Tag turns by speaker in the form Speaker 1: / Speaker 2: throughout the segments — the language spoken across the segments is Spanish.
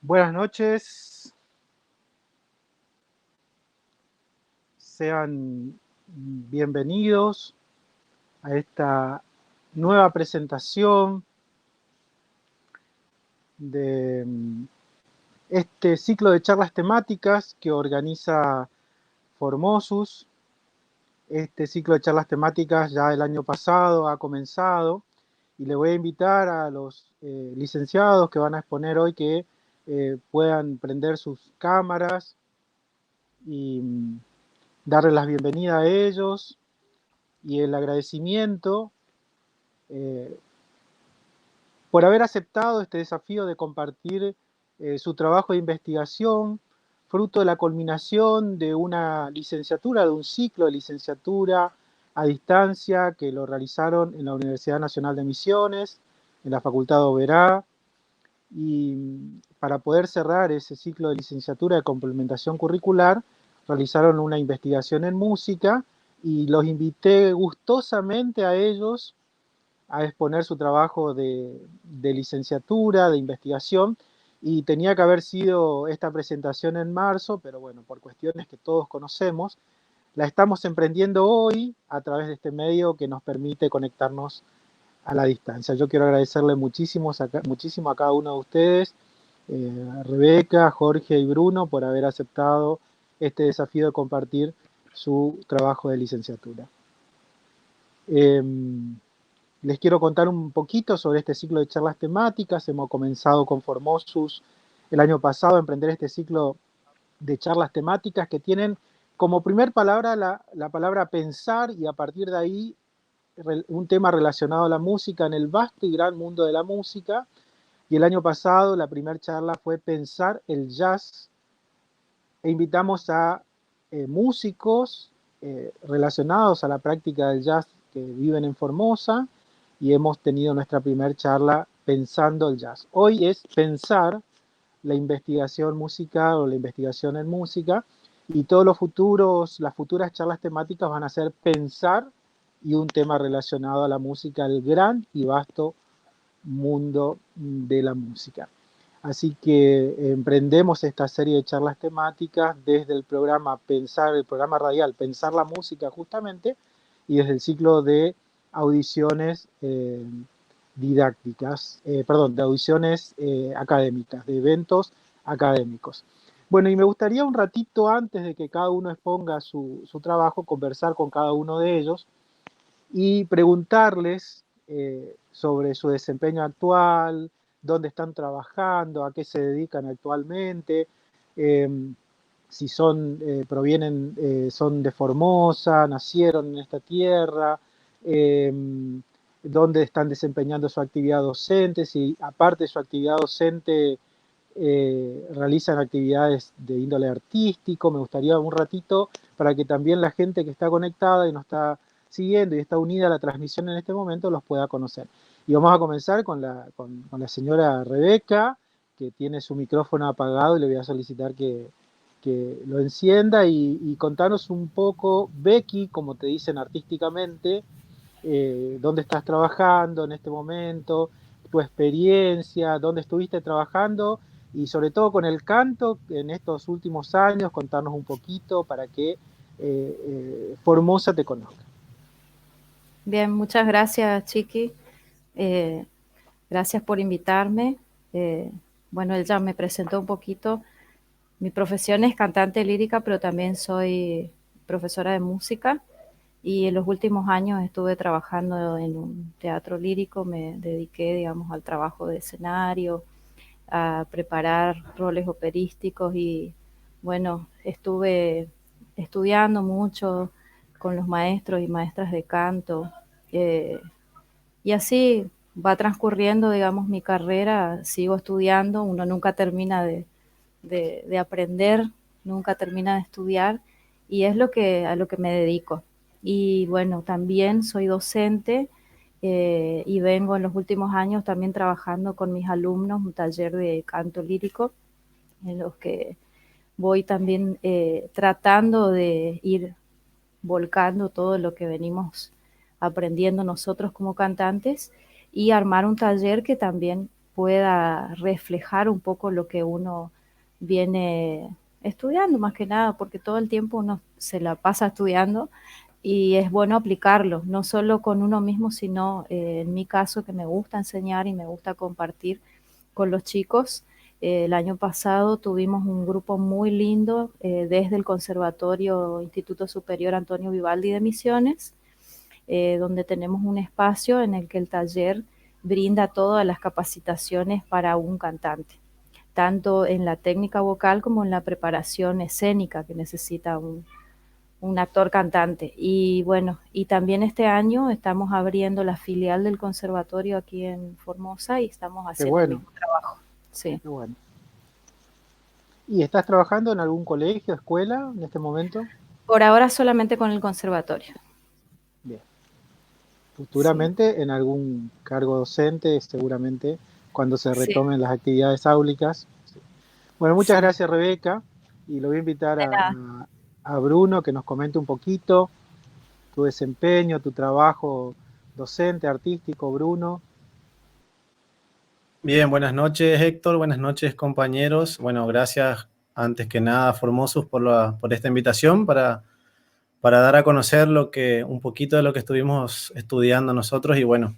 Speaker 1: Buenas noches, sean bienvenidos a esta nueva presentación de este ciclo de charlas temáticas que organiza Formosus. Este ciclo de charlas temáticas ya el año pasado ha comenzado y le voy a invitar a los licenciados que van a exponer hoy que puedan prender sus cámaras y darles la bienvenida a ellos y el agradecimiento eh, por haber aceptado este desafío de compartir su trabajo de investigación, fruto de la culminación de una licenciatura, de un ciclo de licenciatura a distancia que lo realizaron en la Universidad Nacional de Misiones, en la Facultad de Oberá, y para poder cerrar ese ciclo de licenciatura de complementación curricular, realizaron una investigación en música y los invité gustosamente a ellos a exponer su trabajo de licenciatura, de investigación, y tenía que haber sido esta presentación en marzo, pero bueno, por cuestiones que todos conocemos, la estamos emprendiendo hoy a través de este medio que nos permite conectarnos a la distancia. Yo quiero agradecerle muchísimo a cada uno de ustedes, a Rebeca, Jorge y Bruno, por haber aceptado este desafío de compartir su trabajo de licenciatura. Eh, Les quiero contar un poquito sobre este ciclo de charlas temáticas. Hemos comenzado con Formosus el año pasado a emprender este ciclo de charlas temáticas que tienen como primer palabra la palabra pensar y a partir de ahí un tema relacionado a la música en el vasto y gran mundo de la música. Y el año pasado la primera charla fue pensar el jazz e invitamos a músicos relacionados a la práctica del jazz que viven en Formosa y hemos tenido nuestra primera charla pensando el jazz. Hoy es pensar la investigación musical o la investigación en música y todos las futuras charlas temáticas van a ser pensar y un tema relacionado a la música, el gran y vasto mundo de la música. Así que emprendemos esta serie de charlas temáticas desde el programa el programa radial Pensar la Música justamente, y desde el ciclo de audiciones didácticas, perdón, de audiciones académicas, de eventos académicos. Bueno, y me gustaría un ratito antes de que cada uno exponga su trabajo, conversar con cada uno de ellos y preguntarles sobre su desempeño actual, dónde están trabajando, a qué se dedican actualmente, eh, si son de Formosa, nacieron en esta tierra, eh, dónde están desempeñando su actividad docente, si aparte de su actividad docente realizan actividades de índole artístico. Me gustaría un ratito para que también la gente que está conectada y nos está siguiendo y está unida a la transmisión en este momento los pueda conocer. Y vamos a comenzar con la señora Rebeca, que tiene su micrófono apagado y le voy a solicitar que lo encienda y contanos un poco, Becky, como te dicen artísticamente, dónde estás trabajando en este momento, tu experiencia, dónde estuviste trabajando y sobre todo con el canto en estos últimos años, contarnos un poquito para que Formosa te conozca.
Speaker 2: Bien, muchas gracias, Chiqui. Eh, Gracias por invitarme. Eh, bueno, él ya me presentó un poquito. Mi profesión es cantante lírica, pero también soy profesora de música y en los últimos años estuve trabajando en un teatro lírico. Me dediqué, digamos, al trabajo de escenario, a preparar roles operísticos y, bueno, estuve estudiando mucho con los maestros y maestras de canto. Eh, y así va transcurriendo, digamos, mi carrera, sigo estudiando, uno nunca termina de aprender, nunca termina de estudiar, y es a lo que me dedico. Y bueno, también soy docente y vengo en los últimos años también trabajando con mis alumnos un taller de canto lírico, en los que voy también tratando de ir volcando todo lo que venimos aprendiendo nosotros como cantantes y armar un taller que también pueda reflejar un poco lo que uno viene estudiando, más que nada, porque todo el tiempo uno se la pasa estudiando y es bueno aplicarlo, no solo con uno mismo, sino en mi caso que me gusta enseñar y me gusta compartir con los chicos. El año pasado tuvimos un grupo muy lindo desde el Conservatorio Instituto Superior Antonio Vivaldi de Misiones, donde tenemos un espacio en el que el taller brinda todas las capacitaciones para un cantante, tanto en la técnica vocal como en la preparación escénica que necesita un actor cantante. Y bueno, y también este año estamos abriendo la filial del conservatorio aquí en Formosa y estamos
Speaker 1: Qué
Speaker 2: haciendo el
Speaker 1: bueno,
Speaker 2: mismo trabajo. Sí.
Speaker 1: qué bueno. ¿Y estás trabajando en algún colegio, escuela en este momento?
Speaker 2: Por ahora solamente con el conservatorio.
Speaker 1: Bien.
Speaker 2: Sí,
Speaker 1: Futuramente en algún cargo docente, seguramente cuando se
Speaker 2: sí,
Speaker 1: retomen las actividades áulicas. Bueno, muchas
Speaker 2: sí.
Speaker 1: gracias Rebeca y lo voy a invitar
Speaker 2: De nada.
Speaker 1: a Bruno que nos comente un poquito tu desempeño, tu trabajo docente, artístico, Bruno.
Speaker 3: Bien, buenas noches Héctor, buenas noches compañeros. Bueno, gracias antes que nada Formosus por esta invitación para dar a conocer un poquito de lo que estuvimos estudiando nosotros y bueno,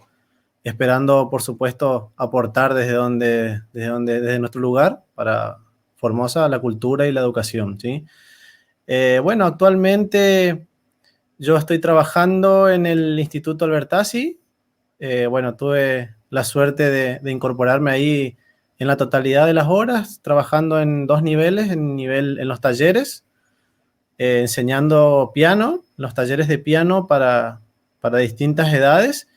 Speaker 3: esperando por supuesto aportar desde nuestro lugar para Formosa la cultura y la educación, ¿sí? Bueno, actualmente yo estoy trabajando en el Instituto Albertazzi. Bueno, tuve la suerte de incorporarme ahí en la totalidad de las horas, trabajando en dos niveles, en los talleres, enseñando piano, los talleres de piano para distintas edades,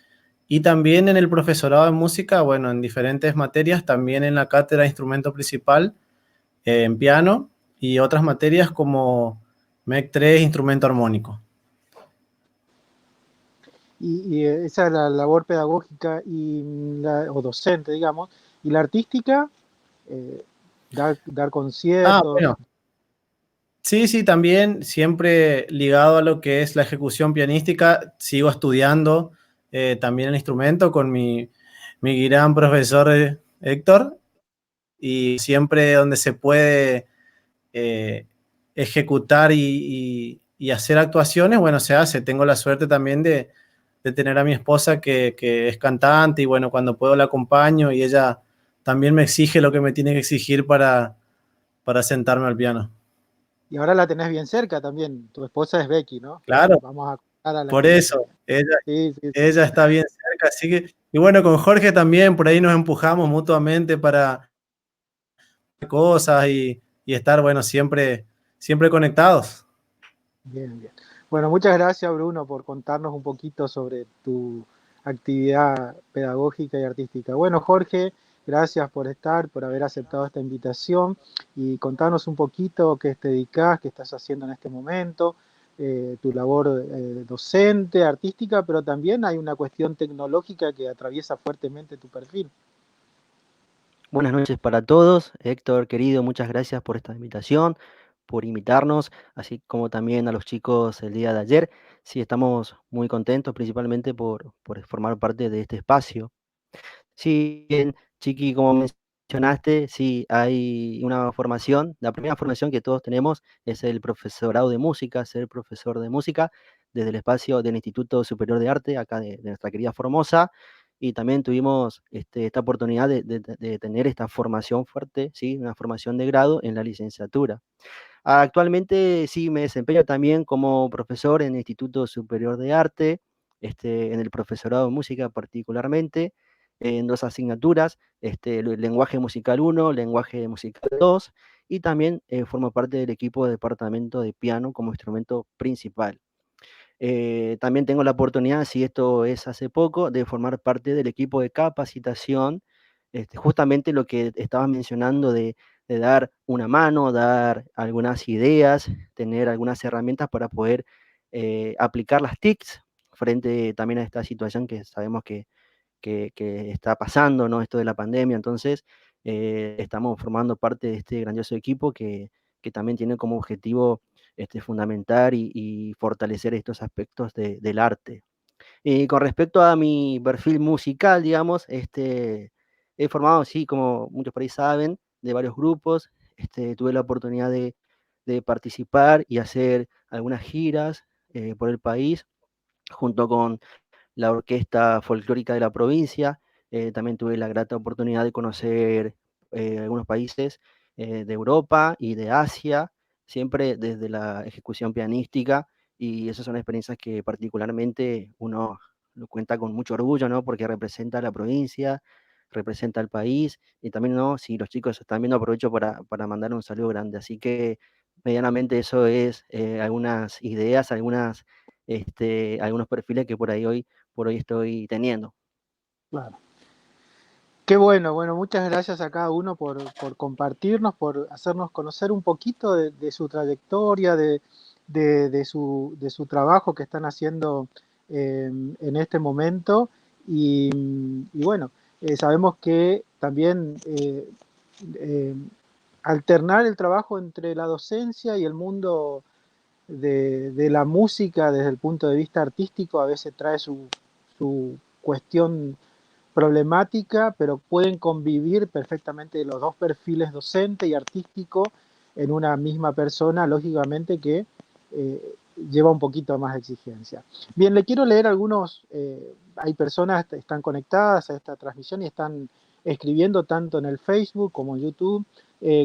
Speaker 3: y también en el profesorado de música, bueno, en diferentes materias, también en la cátedra de instrumento principal, en piano, y otras materias como MEC 3, instrumento armónico.
Speaker 1: Y esa es la labor pedagógica o docente, digamos. Y la artística, dar conciertos.
Speaker 3: Bueno, sí, sí, también siempre ligado a lo que es la ejecución pianística, sigo estudiando también el instrumento con mi gran profesor Héctor, y siempre donde se puede eh, ejecutar y hacer actuaciones, bueno, se hace. Tengo la suerte también de tener a mi esposa que es cantante y bueno, cuando puedo la acompaño y ella también me exige lo que me tiene que exigir para sentarme al piano.
Speaker 1: Y ahora la tenés bien cerca también. Tu esposa es Becky, ¿no?
Speaker 3: Claro,
Speaker 1: Vamos a contar a la
Speaker 3: por
Speaker 1: gente.
Speaker 3: eso, ella,
Speaker 1: Sí, sí, sí.
Speaker 3: ella está bien cerca, así que, y bueno, con Jorge también, por ahí nos empujamos mutuamente para cosas y estar, bueno, siempre conectados.
Speaker 1: Bien, bien. Bueno, muchas gracias, Bruno, por contarnos un poquito sobre tu actividad pedagógica y artística. Bueno, Jorge, gracias por estar, por haber aceptado esta invitación y contarnos un poquito qué te dedicas, qué estás haciendo en este momento, tu labor docente, artística, pero también hay una cuestión tecnológica que atraviesa fuertemente tu perfil.
Speaker 4: Buenas noches para todos. Héctor, querido, muchas gracias por esta invitación, por invitarnos, así como también a los chicos el día de ayer. Sí, estamos muy contentos, principalmente por formar parte de este espacio. Sí, bien, Chiqui, como mencionaste, sí, hay una formación. La primera formación que todos tenemos es el profesorado de música, ser profesor de música desde el espacio del Instituto Superior de Arte, acá de nuestra querida Formosa. Y también tuvimos esta oportunidad de tener esta formación fuerte, ¿sí? Una formación de grado en la licenciatura. Actualmente sí me desempeño también como profesor en el Instituto Superior de Arte, en el profesorado de música particularmente, en dos asignaturas, el lenguaje musical 1, lenguaje musical 2, y también formo parte del equipo de departamento de piano como instrumento principal. También tengo la oportunidad, si esto es hace poco, de formar parte del equipo de capacitación, justamente lo que estabas mencionando de dar una mano, dar algunas ideas, tener algunas herramientas para poder aplicar las TICs frente también a esta situación que sabemos que está pasando, ¿no? Esto de la pandemia. Entonces, estamos formando parte de este grandioso equipo que también tiene como objetivo fundamentar y fortalecer estos aspectos del arte. Y con respecto a mi perfil musical, digamos, he formado, sí, como muchos por ahí saben, de varios grupos. Tuve la oportunidad de participar y hacer algunas giras por el país, junto con la Orquesta Folclórica de la provincia. También tuve la grata oportunidad de conocer algunos países de Europa y de Asia, siempre desde la ejecución pianística, y esas son experiencias que particularmente uno lo cuenta con mucho orgullo, ¿no? Porque representa a la provincia, representa al país, y también, ¿no? Si los chicos están viendo, aprovecho para mandar un saludo grande. Así que medianamente eso es algunas ideas, algunos perfiles que por hoy estoy teniendo.
Speaker 1: Claro. Qué bueno, bueno, muchas gracias a cada uno por compartirnos, por hacernos conocer un poquito de su trayectoria, de su trabajo que están haciendo en este momento. Y bueno, sabemos que también eh, alternar el trabajo entre la docencia y el mundo de la música desde el punto de vista artístico a veces trae su cuestión problemática, pero pueden convivir perfectamente los dos perfiles docente y artístico en una misma persona, lógicamente que lleva un poquito más de exigencia. Bien, le quiero leer algunos, hay personas que están conectadas a esta transmisión y están escribiendo tanto en el Facebook como en YouTube.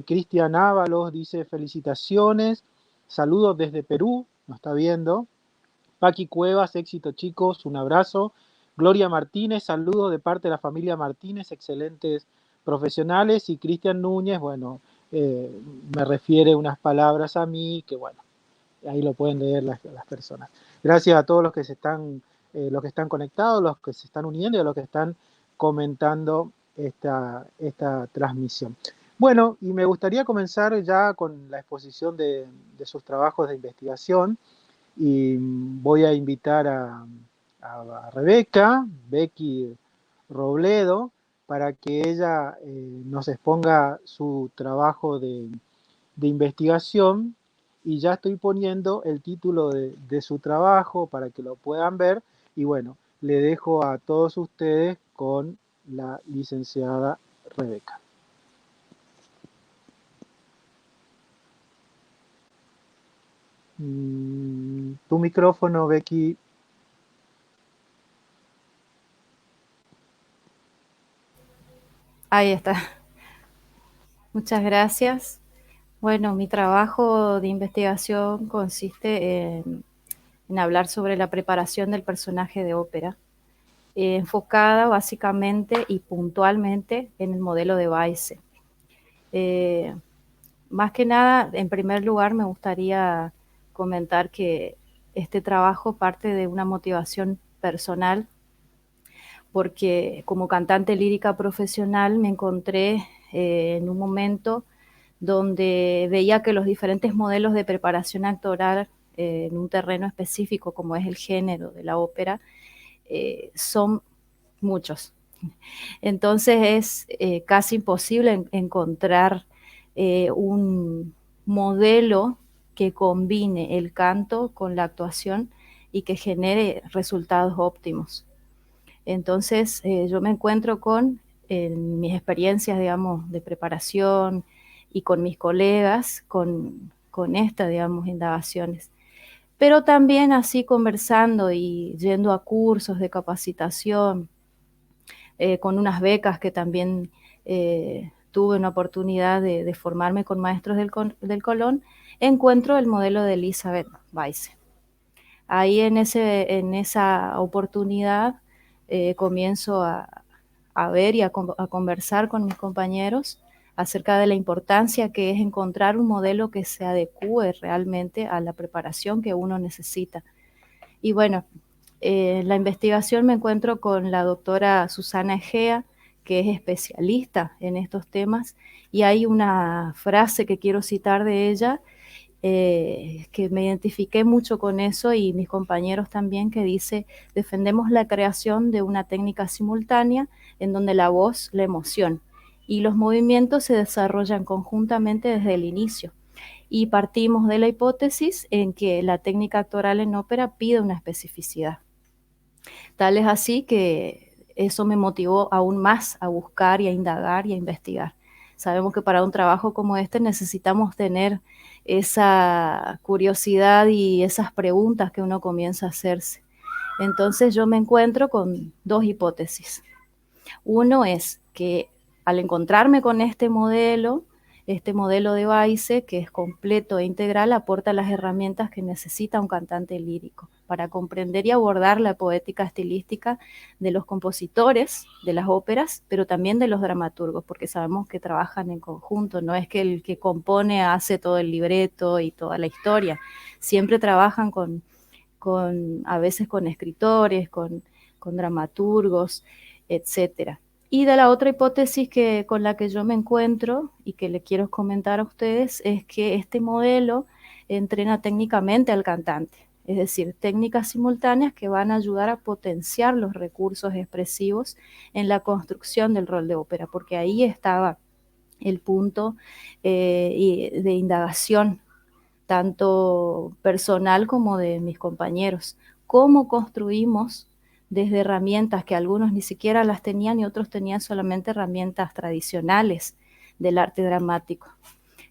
Speaker 1: Cristian Ábalos dice felicitaciones, saludos desde Perú, nos está viendo. Paqui Cuevas, éxito chicos, un abrazo. Gloria Martínez, saludos de parte de la familia Martínez, excelentes profesionales. Y Cristian Núñez, bueno, eh, me refiere unas palabras a mí, que bueno, ahí lo pueden leer las personas. Gracias a todos los que están conectados, los que se están uniendo y a los que están comentando esta transmisión. Bueno, y me gustaría comenzar ya con la exposición de sus trabajos de investigación y voy a invitar a Rebeca, Becky Robledo, para que ella nos exponga su trabajo de investigación y ya estoy poniendo el título de su trabajo para que lo puedan ver y bueno, le dejo a todos ustedes con la licenciada Rebeca. Tu micrófono, Becky.
Speaker 2: Ahí está. Muchas gracias. Bueno, mi trabajo de investigación consiste en hablar sobre la preparación del personaje de ópera, enfocada básicamente y puntualmente en el modelo de Weiss. Más que nada, en primer lugar, me gustaría comentar que este trabajo parte de una motivación personal, porque como cantante lírica profesional me encontré en un momento donde veía que los diferentes modelos de preparación actoral en un terreno específico como es el género de la ópera son muchos. Entonces es casi imposible encontrar un modelo que combine el canto con la actuación y que genere resultados óptimos. Entonces yo me encuentro en mis experiencias, digamos, de preparación y con mis colegas, con estas, digamos, indagaciones. Pero también así conversando y yendo a cursos de capacitación, con unas becas que también tuve una oportunidad de formarme con maestros del Colón, encuentro el modelo de Elizabeth Weiss. Ahí en esa oportunidad comienzo a ver y a conversar con mis compañeros acerca de la importancia que es encontrar un modelo que se adecue realmente a la preparación que uno necesita. Y bueno, en la investigación me encuentro con la doctora Susana Egea, que es especialista en estos temas, y hay una frase que quiero citar de ella, que me identifiqué mucho con eso y mis compañeros también, que dice: defendemos la creación de una técnica simultánea en donde la voz, la emoción y los movimientos se desarrollan conjuntamente desde el inicio. Y partimos de la hipótesis en que la técnica actoral en ópera pide una especificidad. Tal es así que eso me motivó aún más a buscar y a indagar y a investigar. Sabemos que para un trabajo como este necesitamos tener esa curiosidad y esas preguntas que uno comienza a hacerse. Entonces yo me encuentro con dos hipótesis. Uno es que al encontrarme con este modelo de Weiss, que es completo e integral, aporta las herramientas que necesita un cantante lírico para comprender y abordar la poética estilística de los compositores de las óperas, pero también de los dramaturgos, porque sabemos que trabajan en conjunto, no es que el que compone hace todo el libreto y toda la historia, siempre trabajan a veces con escritores, con dramaturgos, etcétera. Y de la otra hipótesis con la que yo me encuentro y que le quiero comentar a ustedes es que este modelo entrena técnicamente al cantante, es decir, técnicas simultáneas que van a ayudar a potenciar los recursos expresivos en la construcción del rol de ópera, porque ahí estaba el punto de indagación, tanto personal como de mis compañeros. ¿Cómo construimos desde herramientas que algunos ni siquiera las tenían y otros tenían solamente herramientas tradicionales del arte dramático?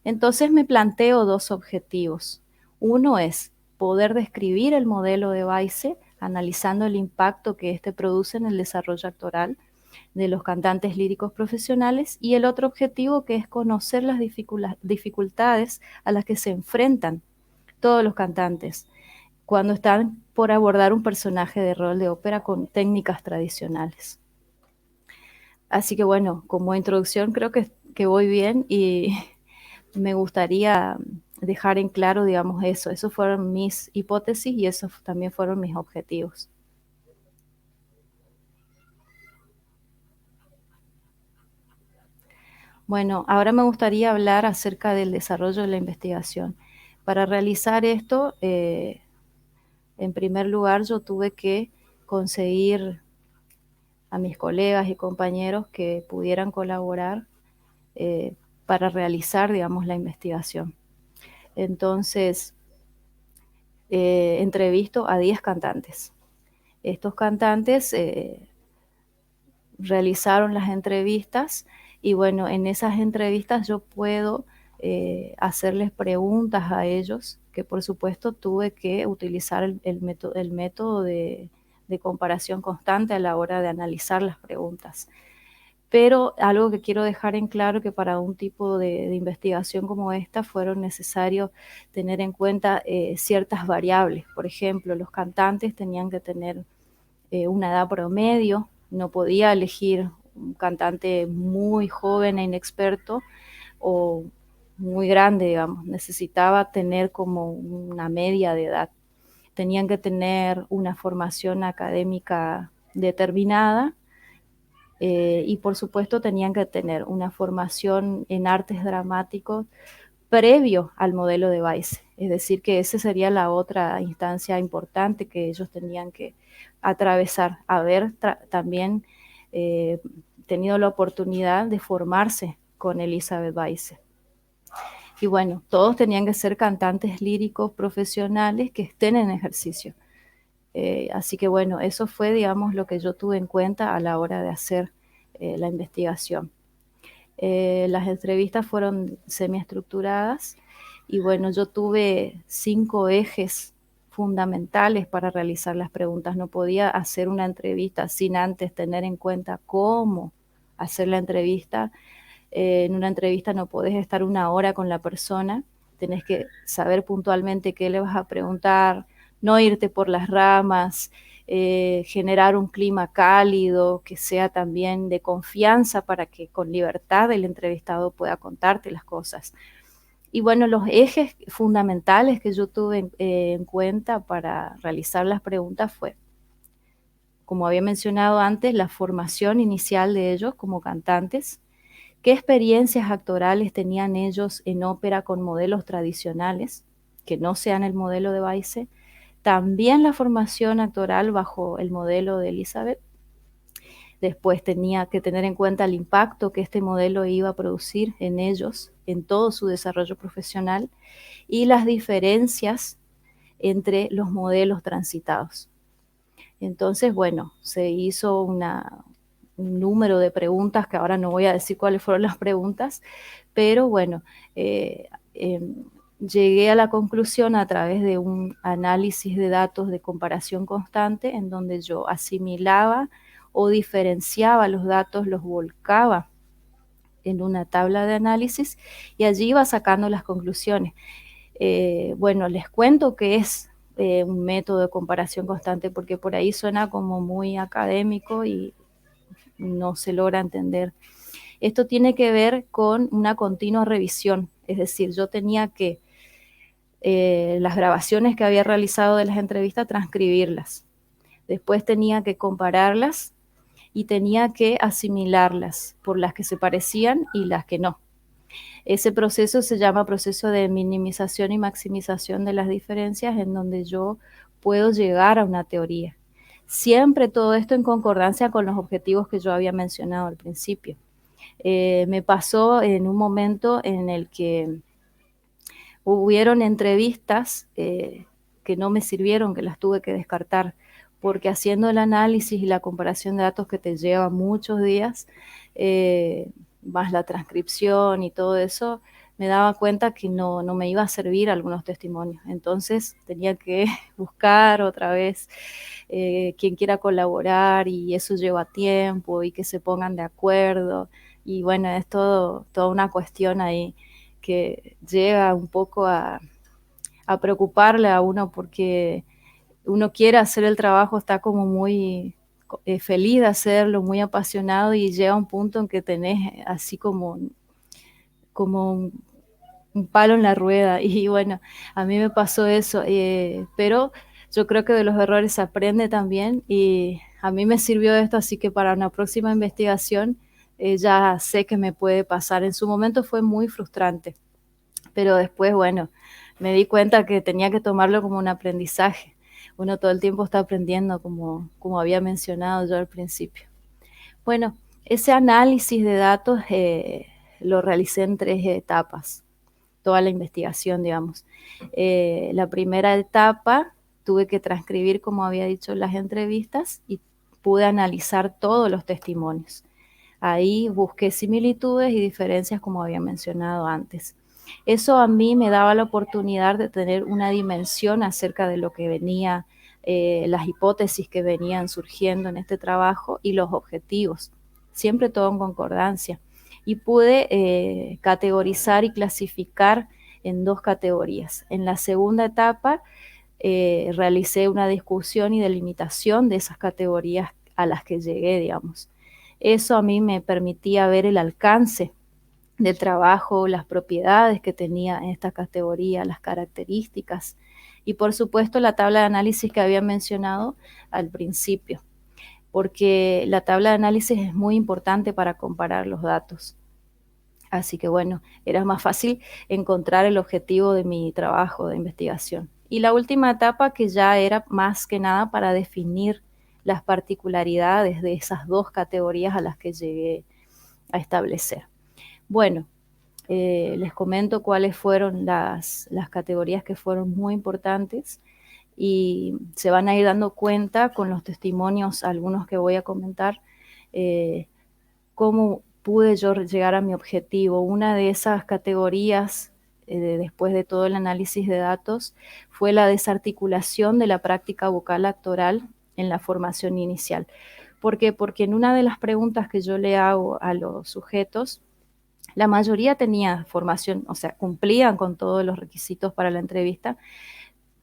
Speaker 2: Entonces me planteo dos objetivos. Uno es poder describir el modelo de Weiss, analizando el impacto que este produce en el desarrollo actoral de los cantantes líricos profesionales, y el otro objetivo, que es conocer las dificultades a las que se enfrentan todos los cantantes cuando están por abordar un personaje de rol de ópera con técnicas tradicionales. Así que bueno, como introducción creo que voy bien y me gustaría dejar en claro, digamos, esos fueron mis hipótesis y esos también fueron mis objetivos. Bueno, ahora me gustaría hablar acerca del desarrollo de la investigación. Para realizar esto, en primer lugar, yo tuve que conseguir a mis colegas y compañeros que pudieran colaborar para realizar, digamos, la investigación. Entonces, entrevisto a 10 cantantes. Estos cantantes realizaron las entrevistas y bueno, en esas entrevistas yo puedo hacerles preguntas a ellos, que por supuesto tuve que utilizar el método de comparación constante a la hora de analizar las preguntas. Pero algo que quiero dejar en claro, que para un tipo de investigación como esta fueron necesarios tener en cuenta ciertas variables. Por ejemplo, los cantantes tenían que tener una edad promedio, no podía elegir un cantante muy joven e inexperto o muy grande, digamos, necesitaba tener como una media de edad. Tenían que tener una formación académica determinada y por supuesto tenían que tener una formación en artes dramáticos previo al modelo de Weiss. Es decir, que esa sería la otra instancia importante que ellos tenían que atravesar, haber también tenido la oportunidad de formarse con Elizabeth Weiss. Y bueno, todos tenían que ser cantantes líricos profesionales que estén en ejercicio. Así que bueno, eso fue, digamos, lo que yo tuve en cuenta a la hora de hacer la investigación. Las entrevistas fueron semiestructuradas y bueno, yo tuve 5 ejes fundamentales para realizar las preguntas. No podía hacer una entrevista sin antes tener en cuenta cómo hacer la entrevista. En una entrevista no podés estar 1 hora con la persona, tenés que saber puntualmente qué le vas a preguntar, no irte por las ramas, generar un clima cálido, que sea también de confianza para que con libertad el entrevistado pueda contarte las cosas. Y bueno, los ejes fundamentales que yo tuve en cuenta para realizar las preguntas fue, como había mencionado antes, la formación inicial de ellos como cantantes, qué experiencias actorales tenían ellos en ópera con modelos tradicionales, que no sean el modelo de Weiss, también la formación actoral bajo el modelo de Elizabeth. Después tenía que tener en cuenta el impacto que este modelo iba a producir en ellos, en todo su desarrollo profesional, y las diferencias entre los modelos transitados. Entonces, bueno, se hizo un número de preguntas, que ahora no voy a decir cuáles fueron las preguntas, pero bueno, llegué a la conclusión a través de un análisis de datos de comparación constante, en donde yo asimilaba o diferenciaba los datos, los volcaba en una tabla de análisis y allí iba sacando las conclusiones. Bueno, les cuento que es un método de comparación constante, porque por ahí suena como muy académico y no se logra entender. Esto tiene que ver con una continua revisión, es decir, yo tenía que las grabaciones que había realizado de las entrevistas, transcribirlas. Después tenía que compararlas y tenía que asimilarlas por las que se parecían y las que no. Ese proceso se llama proceso de minimización y maximización de las diferencias, en donde yo puedo llegar a una teoría. Siempre todo esto en concordancia con los objetivos que yo había mencionado al principio. Me pasó en un momento en el que hubieron entrevistas que no me sirvieron, que las tuve que descartar, porque haciendo el análisis y la comparación de datos que te lleva muchos días, más la transcripción y todo eso, me daba cuenta que no me iba a servir algunos testimonios. Entonces tenía que buscar otra vez quien quiera colaborar, y eso lleva tiempo y que se pongan de acuerdo. Y bueno, es toda una cuestión ahí que llega un poco a preocuparle a uno, porque uno quiere hacer el trabajo, está como muy feliz de hacerlo, muy apasionado, y llega un punto en que tenés así como un palo en la rueda. Y bueno, a mí me pasó eso, pero yo creo que de los errores se aprende también, y a mí me sirvió esto, así que para una próxima investigación ya sé que me puede pasar. En su momento fue muy frustrante, pero después, bueno, me di cuenta que tenía que tomarlo como un aprendizaje. Uno todo el tiempo está aprendiendo, como había mencionado yo al principio. Bueno, ese análisis de datos lo realicé en 3 etapas, toda la investigación, digamos. La primera etapa tuve que transcribir, como había dicho, las entrevistas, y pude analizar todos los testimonios. Ahí busqué similitudes y diferencias, como había mencionado antes. Eso a mí me daba la oportunidad de tener una dimensión acerca de lo que venía, las hipótesis que venían surgiendo en este trabajo y los objetivos, siempre todo en concordancia. Y pude categorizar y clasificar en 2 categorías. En la segunda etapa realicé una discusión y delimitación de esas categorías a las que llegué, digamos. Eso a mí me permitía ver el alcance del trabajo, las propiedades que tenía en esta categoría, las características, y por supuesto la tabla de análisis que había mencionado al principio, porque la tabla de análisis es muy importante para comparar los datos. Así que bueno, era más fácil encontrar el objetivo de mi trabajo de investigación. Y la última etapa, que ya era más que nada para definir las particularidades de esas 2 categorías a las que llegué a establecer. Bueno, les comento cuáles fueron las categorías que fueron muy importantes, y se van a ir dando cuenta con los testimonios, algunos que voy a comentar, cómo pude yo llegar a mi objetivo. Una de esas categorías, después de todo el análisis de datos, fue la desarticulación de la práctica vocal actoral en la formación inicial. ¿Por qué? Porque en una de las preguntas que yo le hago a los sujetos, la mayoría tenía formación, o sea, cumplían con todos los requisitos para la entrevista,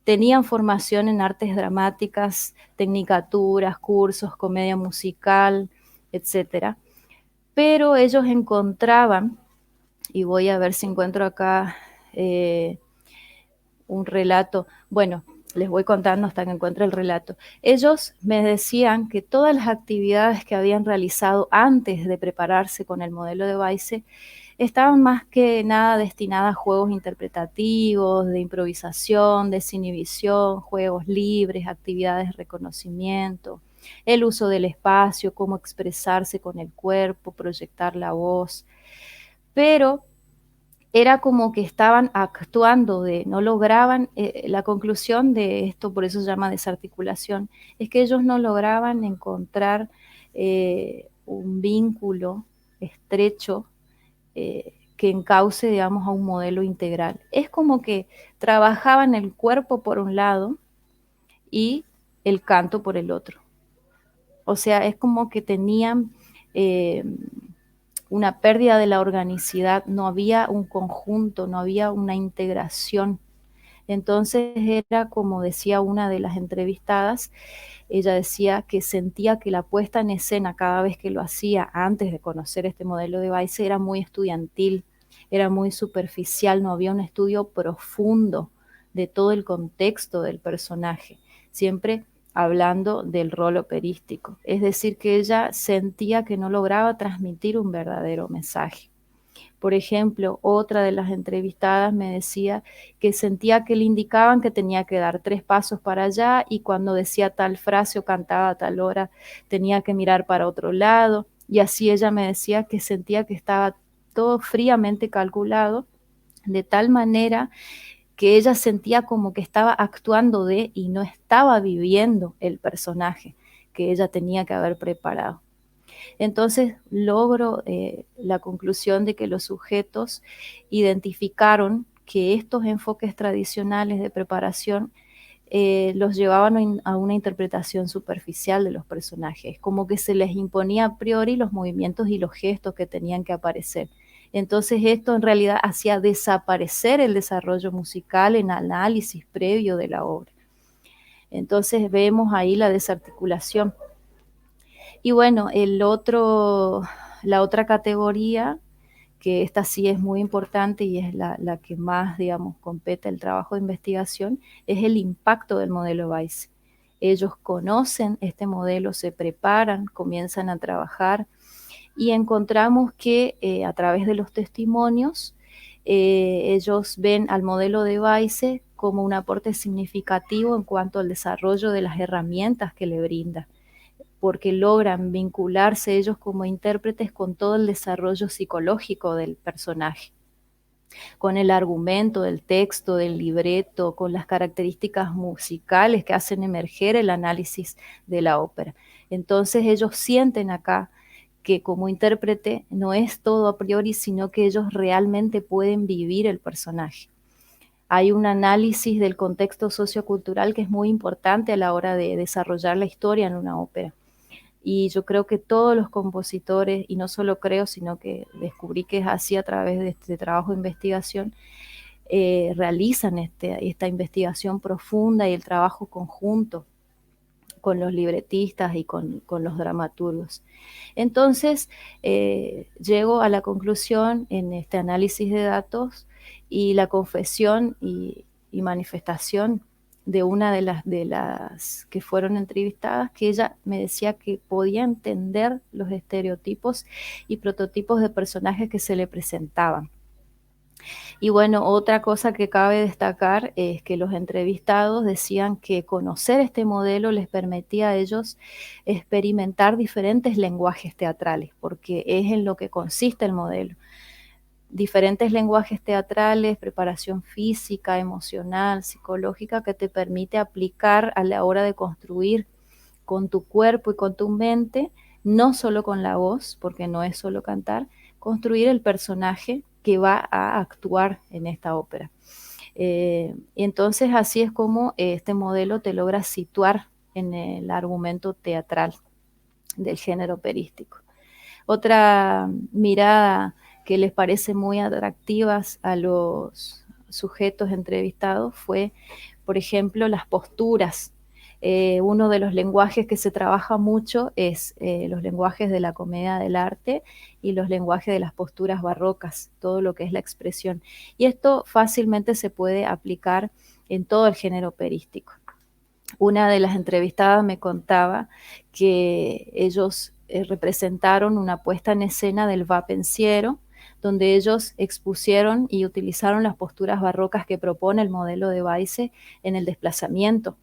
Speaker 2: tenían formación en artes dramáticas, tecnicaturas, cursos, comedia musical, etcétera. Pero ellos encontraban, y voy a ver si encuentro acá un relato, bueno, les voy contando hasta que encuentre el relato. Ellos me decían que todas las actividades que habían realizado antes de prepararse con el modelo de Weize estaban más que nada destinadas a juegos interpretativos, de improvisación, desinhibición, juegos libres, actividades de reconocimiento, el uso del espacio, cómo expresarse con el cuerpo, proyectar la voz. Pero era como que estaban actuando, no lograban, la conclusión de esto, por eso se llama desarticulación, es que ellos no lograban encontrar un vínculo estrecho que encauce, digamos, a un modelo integral. Es como que trabajaban el cuerpo por un lado y el canto por el otro. O sea, es como que tenían una pérdida de la organicidad, no había un conjunto, no había una integración. Entonces era como decía una de las entrevistadas, ella decía que sentía que la puesta en escena cada vez que lo hacía antes de conocer este modelo de Weiss era muy estudiantil, era muy superficial, no había un estudio profundo de todo el contexto del personaje, siempre hablando del rol operístico. Es decir, que ella sentía que no lograba transmitir un verdadero mensaje. Por ejemplo, otra de las entrevistadas me decía que sentía que le indicaban que tenía que dar 3 pasos para allá y cuando decía tal frase o cantaba a tal hora tenía que mirar para otro lado. Y así ella me decía que sentía que estaba todo fríamente calculado, de tal manera que ella sentía como que estaba actuando de y no estaba viviendo el personaje que ella tenía que haber preparado. Entonces logro la conclusión de que los sujetos identificaron que estos enfoques tradicionales de preparación los llevaban a una interpretación superficial de los personajes, como que se les imponía a priori los movimientos y los gestos que tenían que aparecer. Entonces esto en realidad hacía desaparecer el desarrollo musical en análisis previo de la obra. Entonces vemos ahí la desarticulación. Y bueno, la otra categoría, que esta sí es muy importante y es la que más, digamos, compete el trabajo de investigación, es el impacto del modelo Weiss. Ellos conocen este modelo, se preparan, comienzan a trabajar y encontramos que a través de los testimonios, ellos ven al modelo de Weiss como un aporte significativo en cuanto al desarrollo de las herramientas que le brinda, porque logran vincularse ellos como intérpretes con todo el desarrollo psicológico del personaje, con el argumento del texto, del libreto, con las características musicales que hacen emerger el análisis de la ópera. Entonces ellos sienten acá que como intérprete no es todo a priori, sino que ellos realmente pueden vivir el personaje. Hay un análisis del contexto sociocultural que es muy importante a la hora de desarrollar la historia en una ópera. Y yo creo que todos los compositores, y no solo creo, sino que descubrí que es así a través de este trabajo de investigación, realizan esta investigación profunda y el trabajo conjunto con los libretistas y con los dramaturgos. Entonces, llego a la conclusión en este análisis de datos y la confesión y manifestación de una de las que fueron entrevistadas, que ella me decía que podía entender los estereotipos y prototipos de personajes que se le presentaban. Y bueno, otra cosa que cabe destacar es que los entrevistados decían que conocer este modelo les permitía a ellos experimentar diferentes lenguajes teatrales, porque es en lo que consiste el modelo. Diferentes lenguajes teatrales, preparación física, emocional, psicológica, que te permite aplicar a la hora de construir con tu cuerpo y con tu mente, no solo con la voz, porque no es solo cantar, construir el personaje que va a actuar en esta ópera. Entonces así es como este modelo te logra situar en el argumento teatral del género operístico. Otra mirada que les parece muy atractivas a los sujetos entrevistados fue, por ejemplo, las posturas. Uno de los lenguajes que se trabaja mucho es los lenguajes de la comedia del arte y los lenguajes de las posturas barrocas, todo lo que es la expresión. Y esto fácilmente se puede aplicar en todo el género operístico. Una de las entrevistadas me contaba que ellos representaron una puesta en escena del va pensiero, donde ellos expusieron y utilizaron las posturas barrocas que propone el modelo de Weiss en el desplazamiento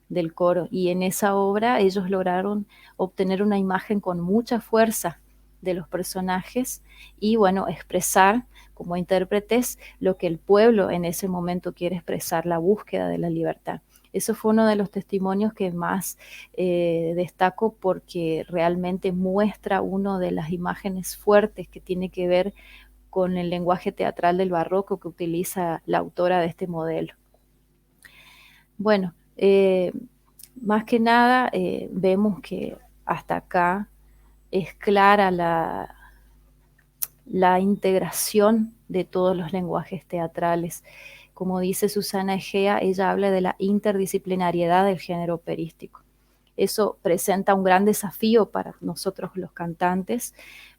Speaker 2: del coro. Y en esa obra ellos lograron obtener una imagen con mucha fuerza de los personajes y, bueno, expresar como intérpretes lo que el pueblo en ese momento quiere expresar, la búsqueda de la libertad. Eso fue uno de los testimonios que más destaco, porque realmente muestra una de las imágenes fuertes que tiene que ver con el lenguaje teatral del barroco que utiliza la autora de este modelo. Bueno, más que nada vemos que hasta acá es clara la integración de todos los lenguajes teatrales. Como dice Susana Egea, ella habla de la interdisciplinariedad del género operístico. Eso presenta un gran desafío para nosotros los cantantes,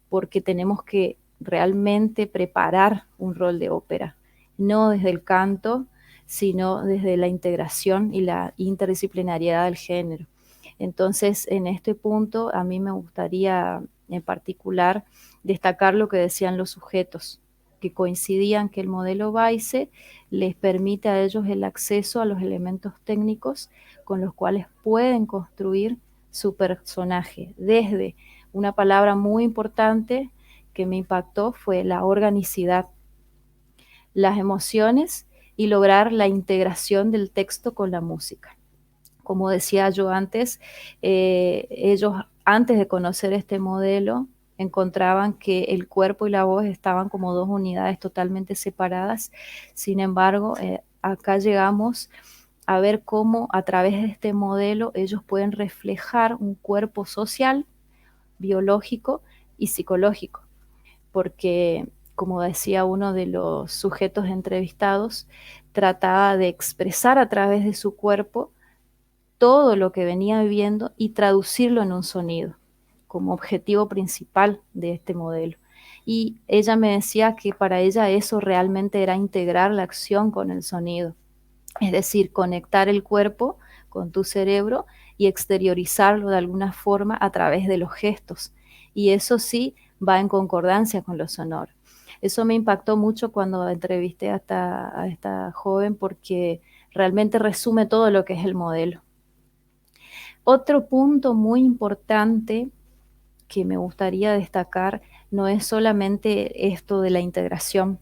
Speaker 2: porque tenemos que realmente preparar un rol de ópera, no desde el canto, sino desde la integración y la interdisciplinariedad del género. Entonces, en este punto, a mí me gustaría en particular destacar lo que decían los sujetos, que coincidían que el modelo Weisse les permite a ellos el acceso a los elementos técnicos con los cuales pueden construir su personaje. Desde una palabra muy importante que me impactó fue la organicidad, las emociones y lograr la integración del texto con la música. Como decía yo antes, ellos antes de conocer este modelo encontraban que el cuerpo y la voz estaban como dos unidades totalmente separadas. Sin embargo, acá llegamos a ver cómo a través de este modelo ellos pueden reflejar un cuerpo social, biológico y psicológico, porque como decía uno de los sujetos entrevistados, trataba de expresar a través de su cuerpo todo lo que venía viviendo y traducirlo en un sonido, como objetivo principal de este modelo. Y ella me decía que para ella eso realmente era integrar la acción con el sonido, es decir, conectar el cuerpo con tu cerebro y exteriorizarlo de alguna forma a través de los gestos. Y eso sí va en concordancia con lo sonoro. Eso me impactó mucho cuando entrevisté a esta joven, porque realmente resume todo lo que es el modelo. Otro punto muy importante que me gustaría destacar no es solamente esto de la integración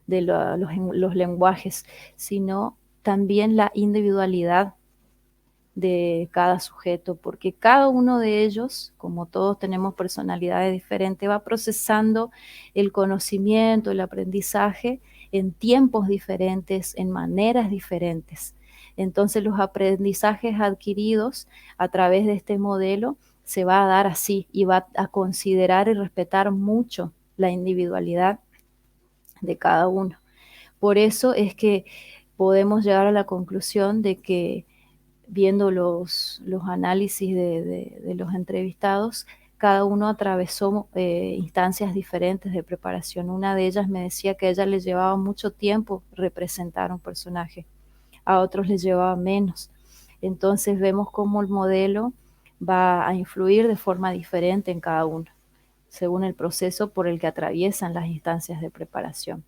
Speaker 2: de los lenguajes, sino también la individualidad de cada sujeto, porque cada uno de ellos, como todos tenemos personalidades diferentes, va procesando el conocimiento, el aprendizaje en tiempos diferentes, en maneras diferentes. Entonces los aprendizajes adquiridos a través de este modelo se va a dar así, y va a considerar y respetar mucho la individualidad de cada uno. Por eso es que podemos llegar a la conclusión de que, viendo los análisis de los entrevistados, cada uno atravesó instancias diferentes de preparación. Una de ellas me decía que a ella le llevaba mucho tiempo representar un personaje, a otros les llevaba menos. Entonces vemos cómo el modelo va a influir de forma diferente en cada uno, según el proceso por el que atraviesan las instancias de preparación.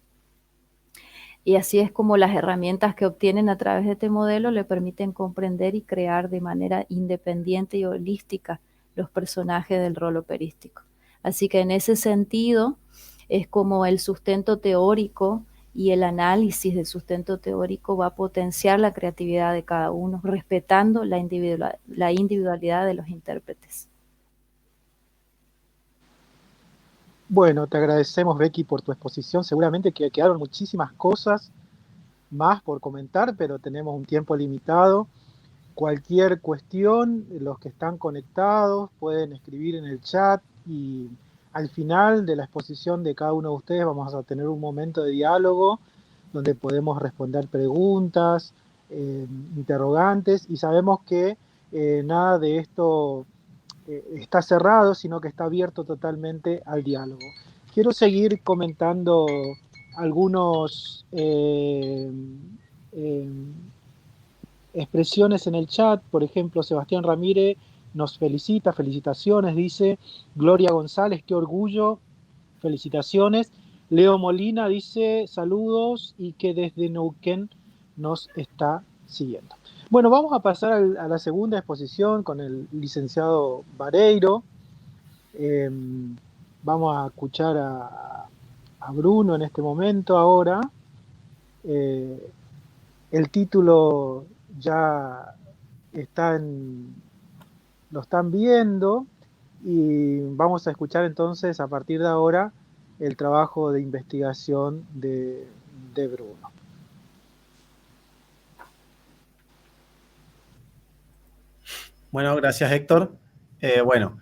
Speaker 2: Y así es como las herramientas que obtienen a través de este modelo le permiten comprender y crear de manera independiente y holística los personajes del rol operístico. Así que en ese sentido es como el sustento teórico y el análisis del sustento teórico va a potenciar la creatividad de cada uno, respetando la individualidad de los intérpretes.
Speaker 1: Bueno, te agradecemos, Becky, por tu exposición. Seguramente que quedaron muchísimas cosas más por comentar, pero tenemos un tiempo limitado. Cualquier cuestión, los que están conectados pueden escribir en el chat, y al final de la exposición de cada uno de ustedes vamos a tener un momento de diálogo donde podemos responder preguntas, interrogantes, y sabemos que nada de esto está cerrado, sino que está abierto totalmente al diálogo. Quiero seguir comentando algunos expresiones en el chat. Por ejemplo, Sebastián Ramírez nos felicita, felicitaciones, dice Gloria González, qué orgullo, felicitaciones. Leo Molina dice saludos y que desde Neuquén nos está siguiendo. Bueno, vamos a pasar a la segunda exposición con el licenciado Vareiro. Vamos a escuchar a Bruno en este momento ahora. El título ya lo están viendo y vamos a escuchar entonces a partir de ahora el trabajo de investigación de Bruno.
Speaker 3: Bueno, gracias Héctor. Bueno,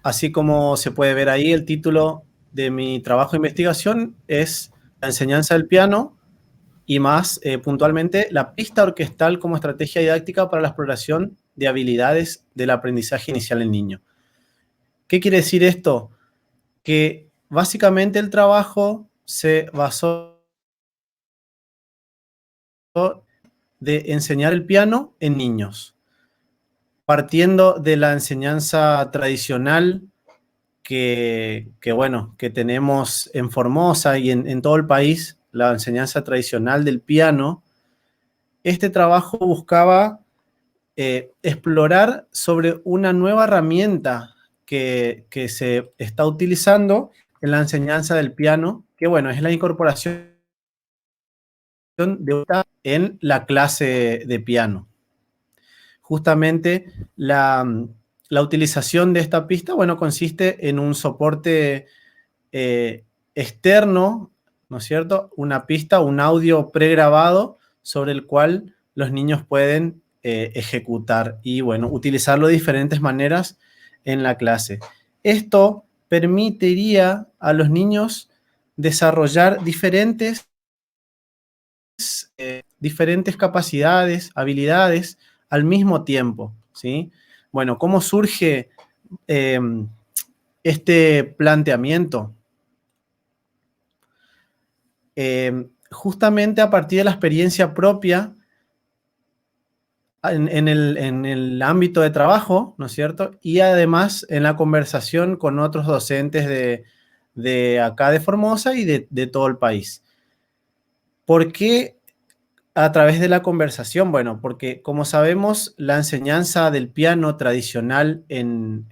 Speaker 3: así como se puede ver ahí, el título de mi trabajo de investigación es La enseñanza del piano y más puntualmente la pista orquestal como estrategia didáctica para la exploración de habilidades del aprendizaje inicial en niño. ¿Qué quiere decir esto? Que básicamente el trabajo se basó de enseñar el piano en niños, partiendo de la enseñanza tradicional bueno, que tenemos en Formosa y en todo el país, la enseñanza tradicional del piano. Este trabajo buscaba explorar sobre una nueva herramienta que se está utilizando en la enseñanza del piano, que bueno, es la incorporación en la clase de piano. Justamente la utilización de esta pista, bueno, consiste en un soporte externo, ¿no es cierto? Una pista, un audio pregrabado sobre el cual los niños pueden ejecutar y, bueno, utilizarlo de diferentes maneras en la clase. Esto permitiría a los niños desarrollar diferentes capacidades, habilidades al mismo tiempo, ¿sí? Bueno, ¿cómo surge este planteamiento? Justamente a partir de la experiencia propia en el ámbito de trabajo, ¿no es cierto? Y además en la conversación con otros docentes de acá de Formosa y de todo el país. ¿Por qué a través de la conversación? Bueno, porque como sabemos, la enseñanza del piano tradicional en